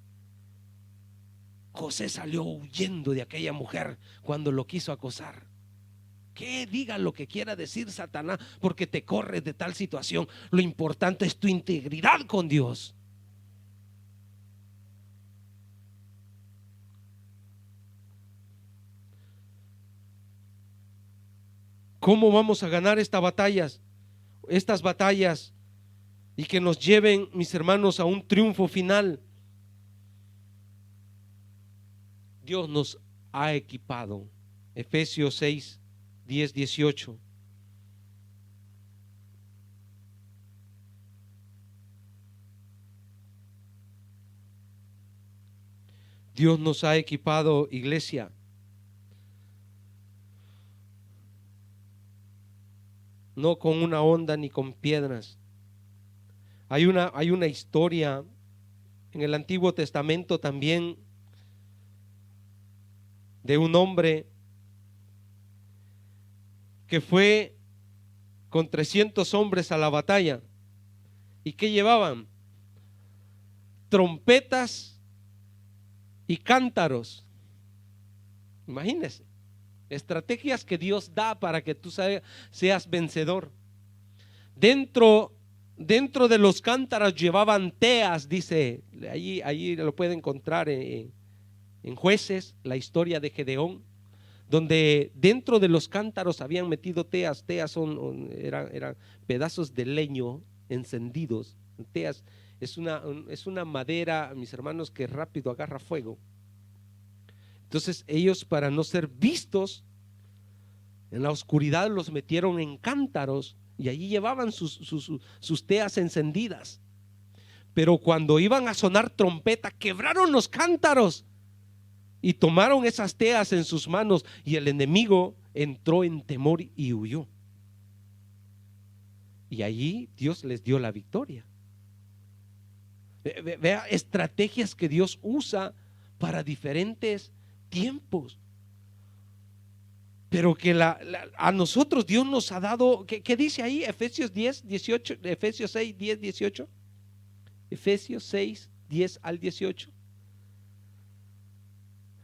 José salió huyendo de aquella mujer cuando lo quiso acosar. Que diga lo que quiera decir Satanás, porque te corres de tal situación. Lo importante es tu integridad con Dios. ¿Cómo vamos a ganar estas batallas y que nos lleven, mis hermanos, a un triunfo final? Dios nos ha equipado. Efesios 6, 10, 18. Dios nos ha equipado, iglesia. No con una honda ni con piedras. Hay una historia en el Antiguo Testamento también de un hombre que fue con 300 hombres a la batalla. ¿Y qué llevaban? Trompetas y cántaros. Imagínense, estrategias que Dios da para que tú seas vencedor. Dentro de los cántaros llevaban teas, dice, allí lo puede encontrar en Jueces, la historia de Gedeón, donde dentro de los cántaros habían metido teas. Teas eran pedazos de leño encendidos. Teas es una madera, mis hermanos, que rápido agarra fuego. Entonces ellos, para no ser vistos en la oscuridad, los metieron en cántaros y allí llevaban sus teas encendidas. Pero cuando iban a sonar trompeta, quebraron los cántaros y tomaron esas teas en sus manos, y el enemigo entró en temor y huyó. Y allí Dios les dio la victoria. Vea estrategias que Dios usa para diferentes tiempos, pero que a nosotros Dios nos ha dado. ¿Qué dice ahí? Efesios 10, 18, Efesios 6, 10, 18. Efesios 6, 10 al 18.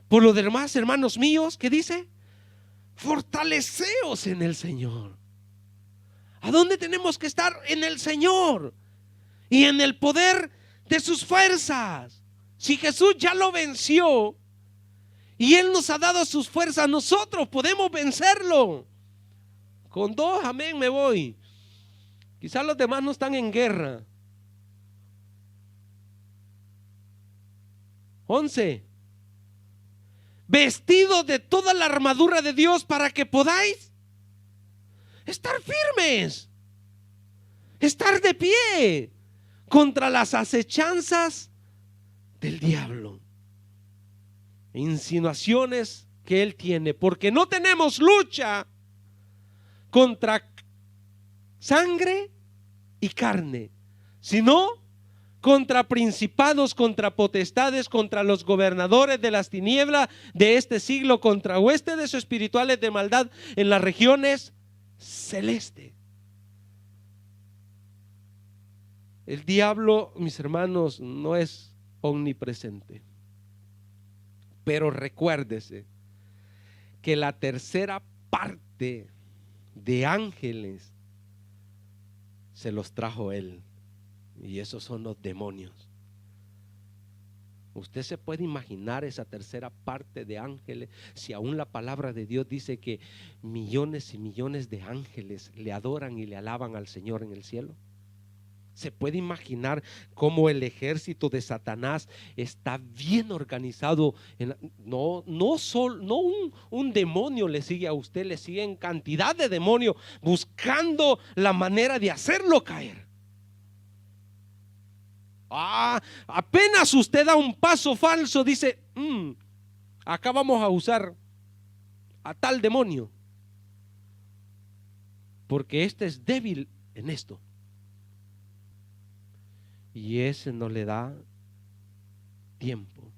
Por lo demás, hermanos míos, ¿qué dice? Fortaleceos en el Señor. ¿A dónde tenemos que estar? En el Señor y en el poder de sus fuerzas. Si Jesús ya lo venció y Él nos ha dado sus fuerzas, nosotros podemos vencerlo. Con 2, amén, me voy. Quizás los demás no están en guerra. 11. Vestidos de toda la armadura de Dios para que podáis estar firmes, estar de pie contra las acechanzas del diablo, insinuaciones que él tiene, porque no tenemos lucha contra sangre y carne, sino contra principados, contra potestades, contra los gobernadores de las tinieblas de este siglo, contra huestes espirituales de maldad en las regiones celestes. El diablo, mis hermanos, no es omnipresente, pero recuérdese que la tercera parte de ángeles se los trajo él, y esos son los demonios. Usted se puede imaginar esa tercera parte de ángeles, si aún la palabra de Dios dice que millones y millones de ángeles le adoran y le alaban al Señor en el cielo. Se puede imaginar cómo el ejército de Satanás está bien organizado. No un demonio le sigue a usted, le siguen cantidad de demonios buscando la manera de hacerlo caer. Apenas usted da un paso falso, dice, acá vamos a usar a tal demonio, porque este es débil en esto. Y ese no le da tiempo,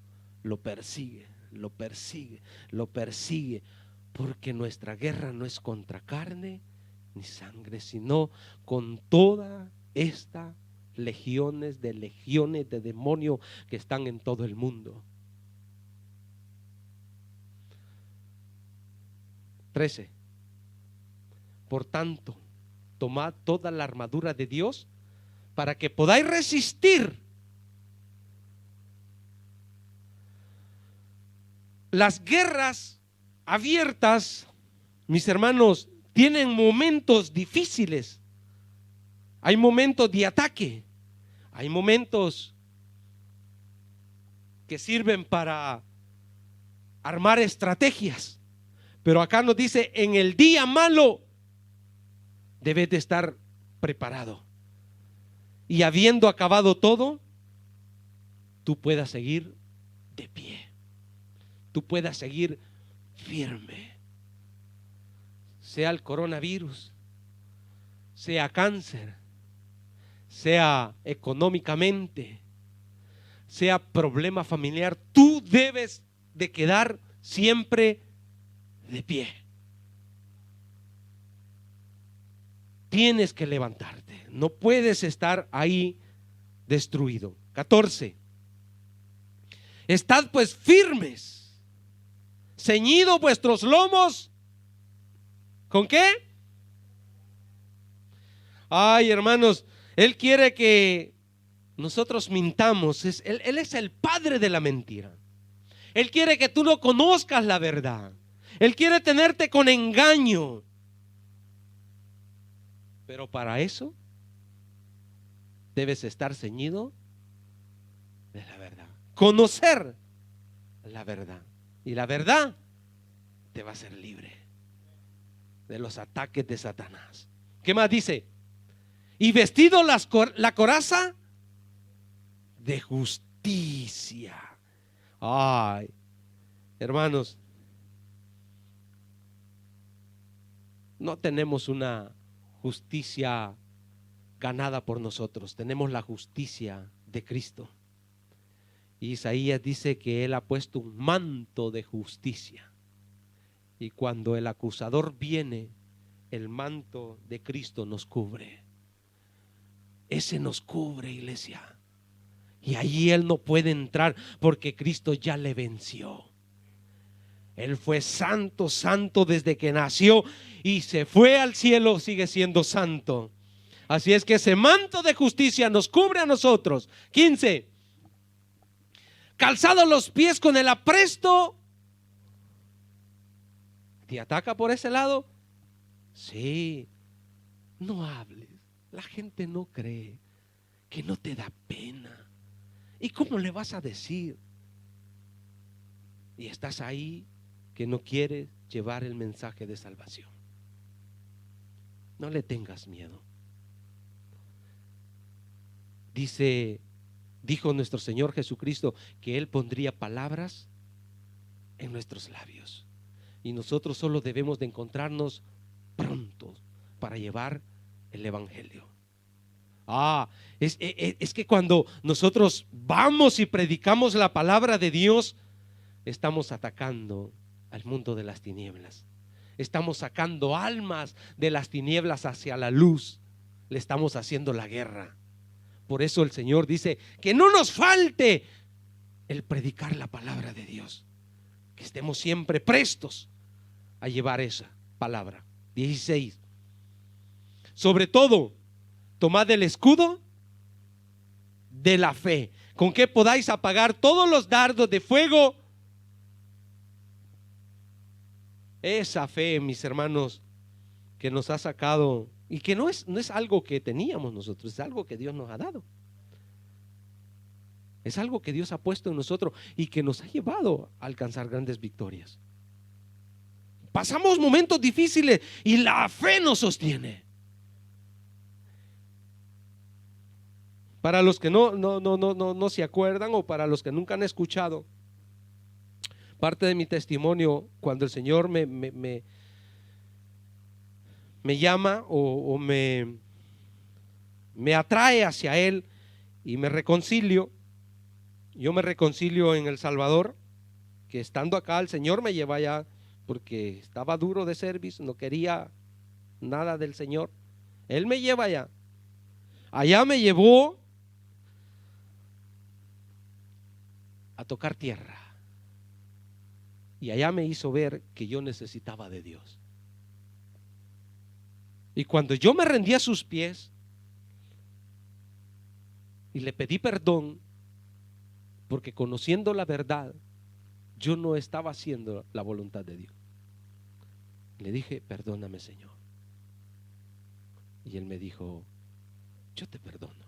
lo persigue, lo persigue, lo persigue, porque nuestra guerra no es contra carne ni sangre, sino con toda esta legiones de demonios que están en todo el mundo. 13. Por tanto, tomad toda la armadura de Dios para que podáis resistir las guerras abiertas. Mis hermanos, tienen momentos difíciles. Hay momentos de ataque, hay momentos que sirven para armar estrategias, pero acá nos dice: en el día malo debes de estar preparado, y habiendo acabado todo, tú puedas seguir de pie, tú puedas seguir firme. Sea el coronavirus, sea cáncer, sea económicamente, sea problema familiar, tú debes de quedar siempre de pie. Tienes que levantarte, no puedes estar ahí destruido. 14. Estad pues firmes, ceñidos vuestros lomos. ¿Con qué? Ay, hermanos, Él quiere que nosotros mintamos. Él es el padre de la mentira. Él quiere que tú no conozcas la verdad. Él quiere tenerte con engaño. Pero para eso debes estar ceñido de la verdad. Conocer la verdad. Y la verdad te va a hacer libre de los ataques de Satanás. ¿Qué más dice? Y vestido la coraza de justicia. Ay, hermanos, no tenemos una justicia ganada por nosotros, tenemos la justicia de Cristo. Y Isaías dice que Él ha puesto un manto de justicia, y cuando el acusador viene, el manto de Cristo nos cubre. Ese nos cubre, iglesia, y allí Él no puede entrar, porque Cristo ya le venció. Él fue santo, santo desde que nació, y se fue al cielo, sigue siendo santo. Así es que ese manto de justicia nos cubre a nosotros. 15. Calzados los pies con el apresto. ¿Te ataca por ese lado? Sí. No hables. La gente no cree, que no te da pena. ¿Y cómo le vas a decir? Y estás ahí que no quieres llevar el mensaje de salvación. No le tengas miedo. Dijo nuestro Señor Jesucristo que Él pondría palabras en nuestros labios, y nosotros solo debemos de encontrarnos prontos para llevar el evangelio. Es que cuando nosotros vamos y predicamos la palabra de Dios, estamos atacando al mundo de las tinieblas. Estamos sacando almas de las tinieblas hacia la luz. Le estamos haciendo la guerra. Por eso el Señor dice que no nos falte el predicar la palabra de Dios, que estemos siempre prestos a llevar esa palabra. 16. Sobre todo, tomad el escudo de la fe, con que podáis apagar todos los dardos de fuego. Esa fe, mis hermanos, que nos ha sacado, y que no es algo que teníamos nosotros, es algo que Dios nos ha dado. Es algo que Dios ha puesto en nosotros y que nos ha llevado a alcanzar grandes victorias. Pasamos momentos difíciles y la fe nos sostiene. Para los que no se acuerdan, o para los que nunca han escuchado parte de mi testimonio, cuando el Señor me llama o me atrae hacia Él y me reconcilio. Yo me reconcilio en El Salvador, que estando acá el Señor me lleva allá porque estaba duro de servicio, no quería nada del Señor. Él me lleva allá. Allá me llevó a tocar tierra. Y allá me hizo ver que yo necesitaba de Dios. Y cuando yo me rendí a sus pies y le pedí perdón, porque conociendo la verdad, yo no estaba haciendo la voluntad de Dios. Le dije, perdóname, Señor. Y Él me dijo, yo te perdono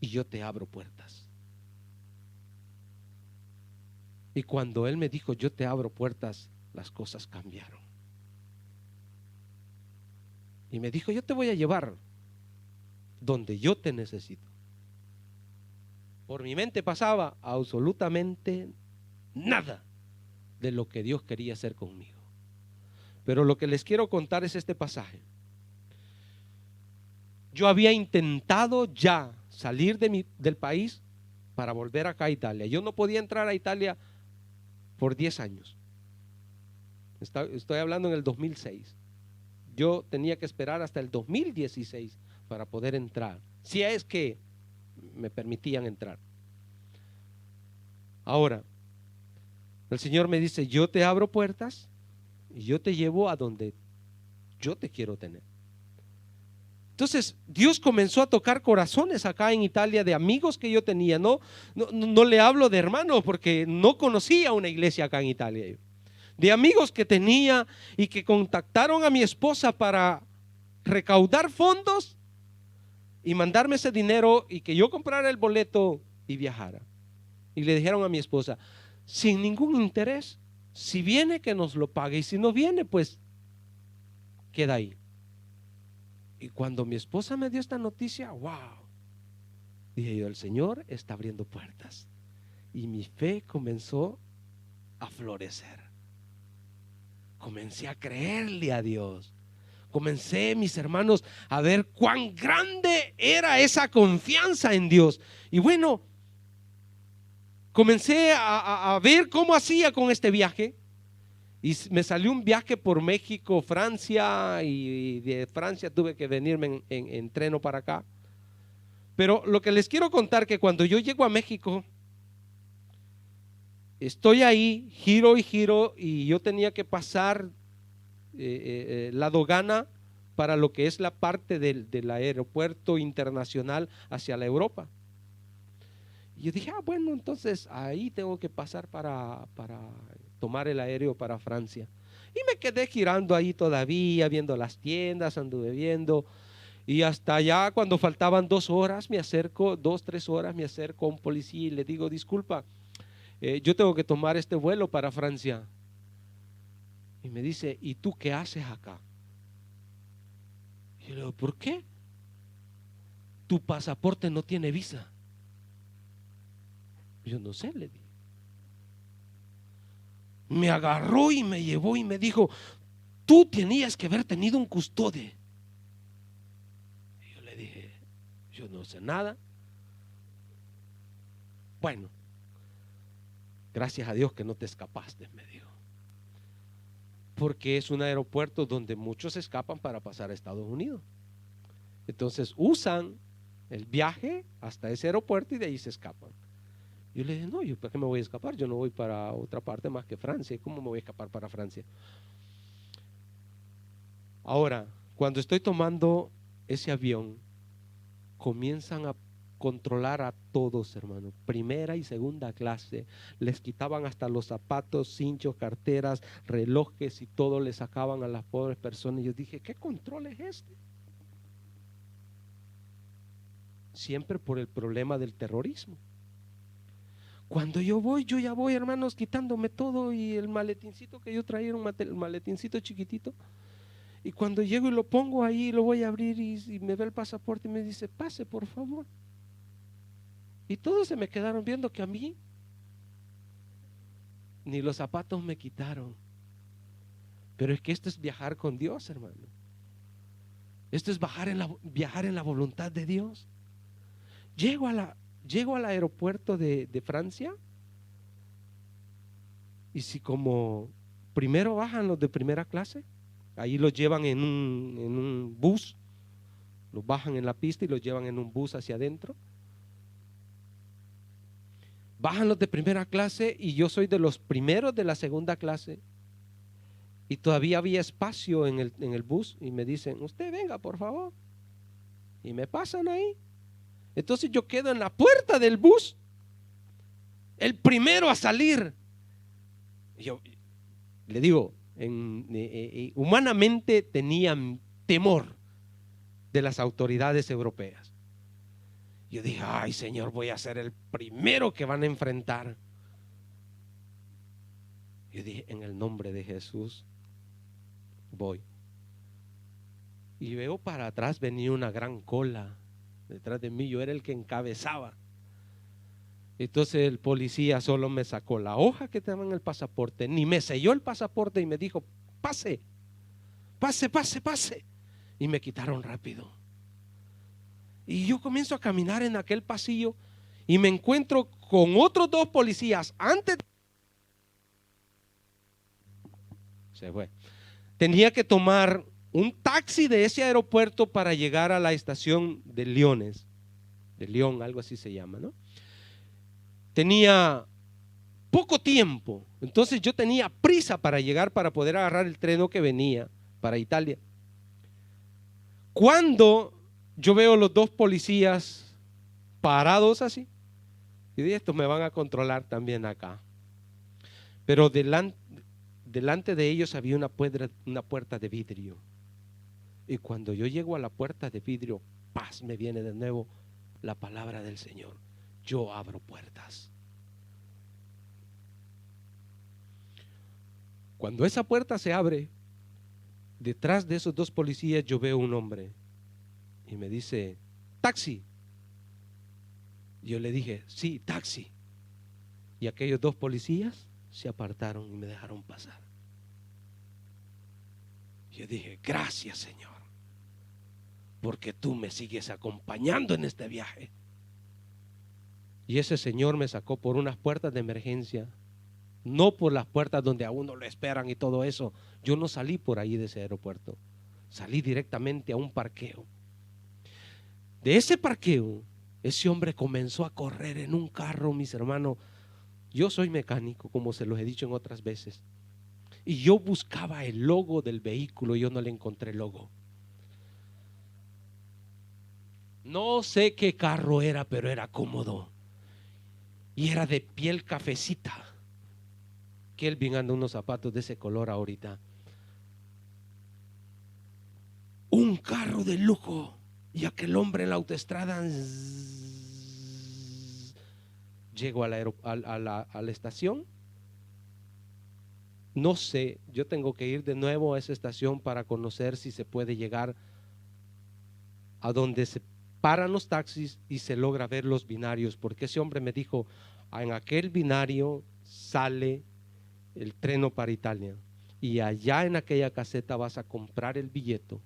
y yo te abro puertas. Y cuando Él me dijo, yo te abro puertas, las cosas cambiaron. Y me dijo, yo te voy a llevar donde yo te necesito. Por mi mente pasaba absolutamente nada de lo que Dios quería hacer conmigo. Pero lo que les quiero contar es este pasaje. Yo había intentado ya salir del país para volver acá a Italia. Yo no podía entrar a Italia por 10 años. Estoy hablando en el 2006. Yo tenía que esperar hasta el 2016 para poder entrar, si es que me permitían entrar. Ahora, el Señor me dice, yo te abro puertas y yo te llevo a donde yo te quiero tener. Entonces Dios comenzó a tocar corazones acá en Italia de amigos que yo tenía. No le hablo de hermanos porque no conocía una iglesia acá en Italia. De amigos que tenía y que contactaron a mi esposa para recaudar fondos y mandarme ese dinero y que yo comprara el boleto y viajara. Y le dijeron a mi esposa, sin ningún interés, si viene que nos lo pague y si no viene pues queda ahí. Y cuando mi esposa me dio esta noticia, wow, dije yo, el Señor está abriendo puertas. Y mi fe comenzó a florecer. Comencé a creerle a Dios. Comencé, mis hermanos, a ver cuán grande era esa confianza en Dios. Y bueno, comencé a ver cómo hacía con este viaje. Y me salió un viaje por México, Francia, y de Francia tuve que venirme en tren para acá. Pero lo que les quiero contar que cuando yo llego a México, estoy ahí, giro y yo tenía que pasar la aduana para lo que es la parte del aeropuerto internacional hacia la Europa. Y yo dije, bueno, entonces ahí tengo que pasar para tomar el aéreo para Francia. Y me quedé girando ahí todavía, viendo las tiendas, anduve viendo. Y hasta allá, cuando faltaban 2 horas, 3 horas, me acerco a un policía y le digo, disculpa, yo tengo que tomar este vuelo para Francia. Y me dice, ¿y tú qué haces acá? Y yo le digo, ¿por qué? Tu pasaporte no tiene visa. Yo no sé, le dije. Me agarró y me llevó y me dijo, tú tenías que haber tenido un custodio. yo no sé nada. Bueno, gracias a Dios que no te escapaste, me dijo. Porque es un aeropuerto donde muchos escapan para pasar a Estados Unidos. Entonces usan el viaje hasta ese aeropuerto y de ahí se escapan. Yo le dije, no, ¿yo para qué me voy a escapar? Yo no voy para otra parte más que Francia. ¿Cómo me voy a escapar para Francia? Ahora, cuando estoy tomando ese avión, comienzan a controlar a todos, hermano. Primera y segunda clase. Les quitaban hasta los zapatos, cinchos, carteras, relojes y todo les sacaban a las pobres personas. Y yo dije, ¿qué control es este? Siempre por el problema del terrorismo. Cuando yo voy, yo ya voy, hermanos, quitándome todo y el maletincito que yo traía, un maletincito chiquitito. Y cuando llego y lo pongo ahí, lo voy a abrir y me ve el pasaporte y me dice, pase, por favor. Y todos se me quedaron viendo que a mí ni los zapatos me quitaron. Pero es que esto es viajar con Dios, hermano. Esto es viajar en la voluntad de Dios. Llego al aeropuerto de Francia. Y si como primero bajan los de primera clase, ahí los llevan en un bus, los bajan en la pista y los llevan en un bus hacia adentro. Bajan los de primera clase y yo soy de los primeros de la segunda clase. Y todavía había espacio en el bus y me dicen, usted venga por favor. Y me pasan ahí. Entonces yo quedo en la puerta del bus, el primero a salir. Yo le digo, humanamente tenían temor de las autoridades europeas. Yo dije, ay Señor, voy a ser el primero que van a enfrentar. Yo dije, en el nombre de Jesús voy. Y veo para atrás venía una gran cola detrás de mí. Yo era el que encabezaba. Entonces el policía solo me sacó la hoja que estaba en el pasaporte, ni me selló el pasaporte y me dijo, pase, pase, pase, pase. Y me quitaron rápido. Y yo comienzo a caminar en aquel pasillo y me encuentro con otros dos policías. Antes se fue. Tenía que tomar un taxi de ese aeropuerto para llegar a la estación de Lyon, algo así se llama, ¿no? Tenía poco tiempo, entonces yo tenía prisa para llegar, para poder agarrar el tren que venía para Italia. Cuando yo veo los dos policías parados así, y dije, estos me van a controlar también acá. Pero delante de ellos había una puerta de vidrio. Y cuando yo llego a la puerta de vidrio, paz, me viene de nuevo la palabra del Señor. Yo abro puertas. Cuando esa puerta se abre, detrás de esos dos policías yo veo un hombre y me dice, taxi. Yo le dije, sí, taxi. Y aquellos dos policías se apartaron y me dejaron pasar. Yo dije, gracias Señor, porque tú me sigues acompañando en este viaje. Y ese Señor me sacó por unas puertas de emergencia, no por las puertas donde a uno lo esperan y todo eso. Yo no salí por ahí de ese aeropuerto, salí directamente a un parqueo. De ese parqueo, ese hombre comenzó a correr en un carro, mis hermanos. Yo soy mecánico, como se los he dicho en otras veces, y yo buscaba el logo del vehículo y yo no le encontré el logo. No sé qué carro era, pero era cómodo y era de piel cafecita. Kelvin anda unos zapatos de ese color ahorita. Un carro de lujo. Y aquel hombre en la autoestrada. Llego a la estación. No sé, yo tengo que ir de nuevo a esa estación para conocer si se puede llegar a donde se paran los taxis y se logra ver los binarios, porque ese hombre me dijo, en aquel binario sale el tren para Italia y allá en aquella caseta vas a comprar el billete,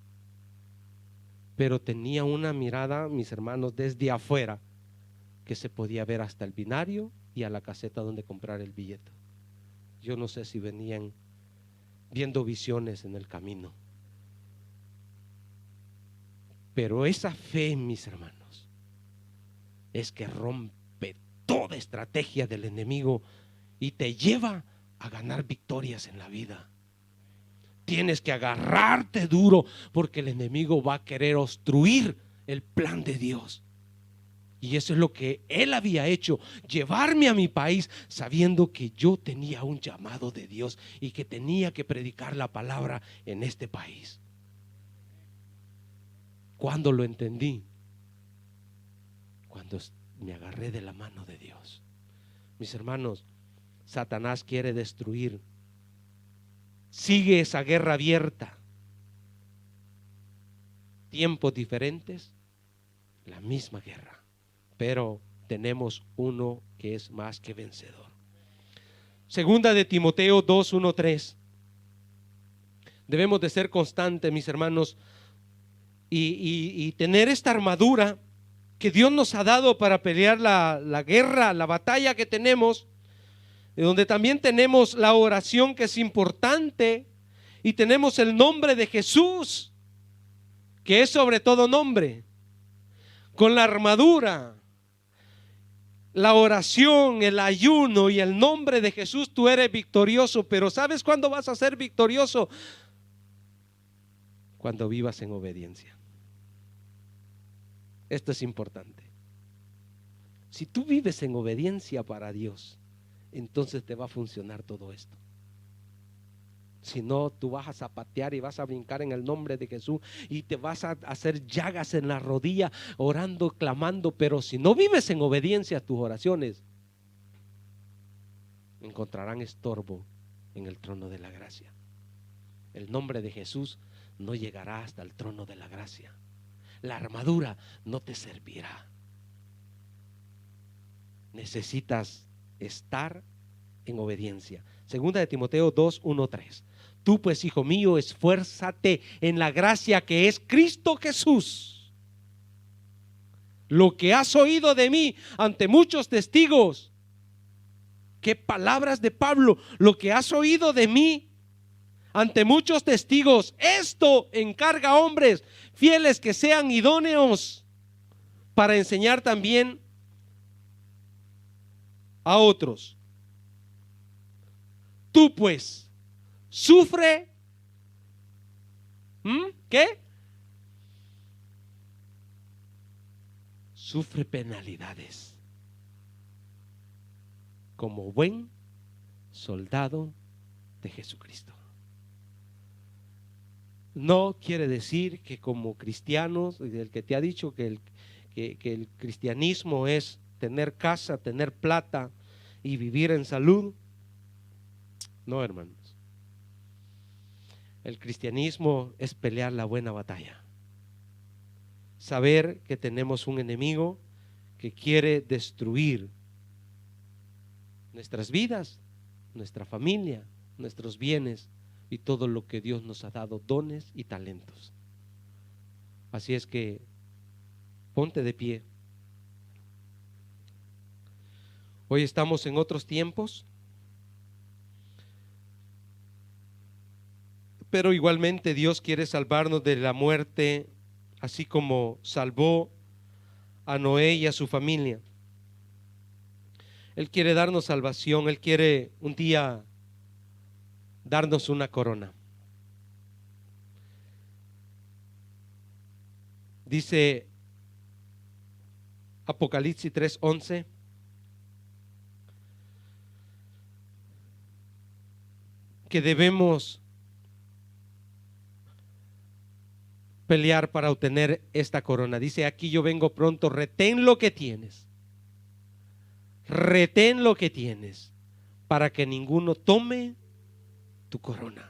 pero tenía una mirada, mis hermanos, desde afuera, que se podía ver hasta el binario y a la caseta donde comprar el billete. Yo no sé si venían viendo visiones en el camino, pero esa fe, mis hermanos, es que rompe toda estrategia del enemigo y te lleva a ganar victorias en la vida. Tienes que agarrarte duro, porque el enemigo va a querer obstruir el plan de Dios. Y eso es lo que él había hecho, llevarme a mi país sabiendo que yo tenía un llamado de Dios y que tenía que predicar la palabra en este país. ¿Cuándo lo entendí? Cuando me agarré de la mano de Dios. Mis hermanos, Satanás quiere destruir. Sigue esa guerra abierta. Tiempos diferentes, la misma guerra, pero tenemos uno que es más que vencedor. Segunda de Timoteo 2, 1, 3. Debemos de ser constantes, mis hermanos, y tener esta armadura que Dios nos ha dado para pelear la guerra, la batalla que tenemos, donde también tenemos la oración, que es importante, y tenemos el nombre de Jesús, que es sobre todo nombre. Con la armadura, la oración, el ayuno y el nombre de Jesús, tú eres victorioso. Pero ¿sabes cuándo vas a ser victorioso? Cuando vivas en obediencia. Esto es importante. Si tú vives en obediencia para Dios, entonces te va a funcionar todo esto. Si no, tú vas a zapatear y vas a brincar en el nombre de Jesús y te vas a hacer llagas en la rodilla orando, clamando. Pero si no vives en obediencia a tus oraciones, encontrarán estorbo en el trono de la gracia. El nombre de Jesús no llegará hasta el trono de la gracia. La armadura no te servirá. Necesitas estar en obediencia. Segunda de Timoteo 2, 1, 3. Tú pues, hijo mío, esfuérzate en la gracia que es Cristo Jesús. Lo que has oído de mí ante muchos testigos. Qué palabras de Pablo. Lo que has oído de mí ante muchos testigos, esto encarga a hombres fieles que sean idóneos para enseñar también a otros. Tú pues sufre, ¿qué? Sufre penalidades como buen soldado de Jesucristo. No quiere decir que como cristianos, el que te ha dicho que el cristianismo es tener casa, tener plata y vivir en salud. No, hermanos. El cristianismo es pelear la buena batalla. Saber que tenemos un enemigo que quiere destruir nuestras vidas, nuestra familia, nuestros bienes y todo lo que Dios nos ha dado, dones y talentos. Así es que ponte de pie. Hoy estamos en otros tiempos, pero igualmente Dios quiere salvarnos de la muerte, así como salvó a Noé y a su familia. Él quiere darnos salvación. Él quiere un día darnos una corona. Dice Apocalipsis 3:11, que debemos pelear para obtener esta corona. Dice: aquí yo vengo pronto, retén lo que tienes. Retén lo que tienes para que ninguno tome tu corona.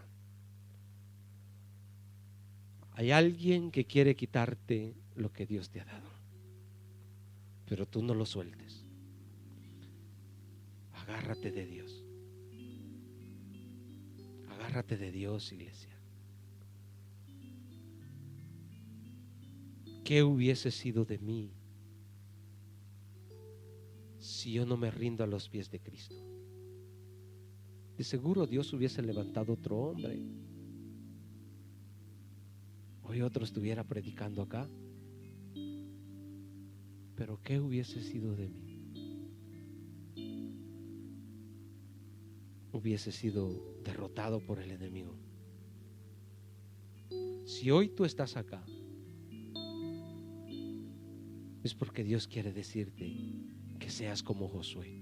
Hay alguien que quiere quitarte lo que Dios te ha dado, pero tú no lo sueltes. Agárrate de Dios. Agárrate de Dios, iglesia. ¿qué hubiese sido de mí si yo no me rindo a los pies de Cristo? De seguro Dios hubiese levantado otro hombre. Hoy otro estuviera predicando acá. Pero ¿qué hubiese sido de mí? Hubiese sido derrotado por el enemigo. Si hoy tú estás acá, es porque Dios quiere decirte que seas como Josué,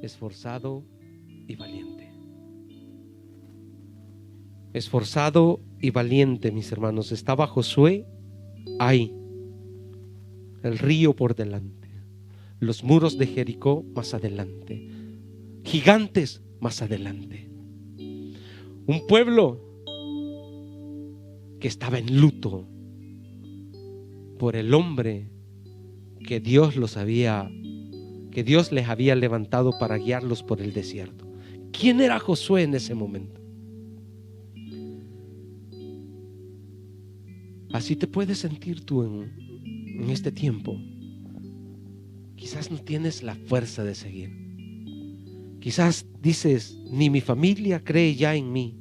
esforzado y valiente. Esforzado y valiente, mis hermanos. Estaba Josué ahí, el río por delante, los muros de Jericó más adelante, gigantes más adelante, un pueblo que estaba en luto por el hombre que Dios les había levantado para guiarlos por el desierto. ¿Quién era Josué en ese momento? Así te puedes sentir tú en este tiempo. Quizás no tienes la fuerza de seguir. Quizás dices, ni mi familia cree ya en mí,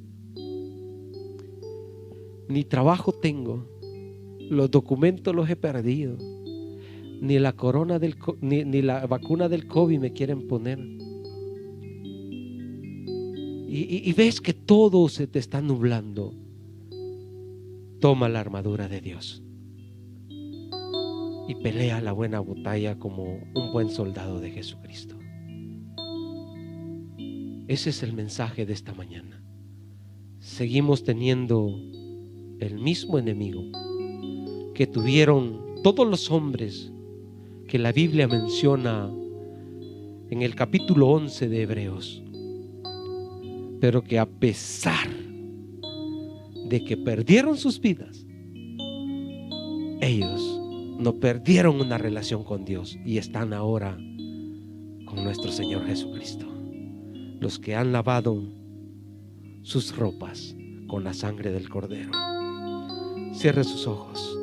ni trabajo tengo, los documentos los he perdido, ni la ni la vacuna del COVID me quieren poner. Y ves que todo se te está nublando. Toma la armadura de Dios y pelea la buena batalla como un buen soldado de Jesucristo. Ese es el mensaje de esta mañana. Seguimos teniendo el mismo enemigo que tuvieron todos los hombres que la Biblia menciona en el capítulo 11 de Hebreos, pero que a pesar de que perdieron sus vidas, ellos no perdieron una relación con Dios y están ahora con nuestro Señor Jesucristo. Los que han lavado sus ropas con la sangre del Cordero. Cierre sus ojos.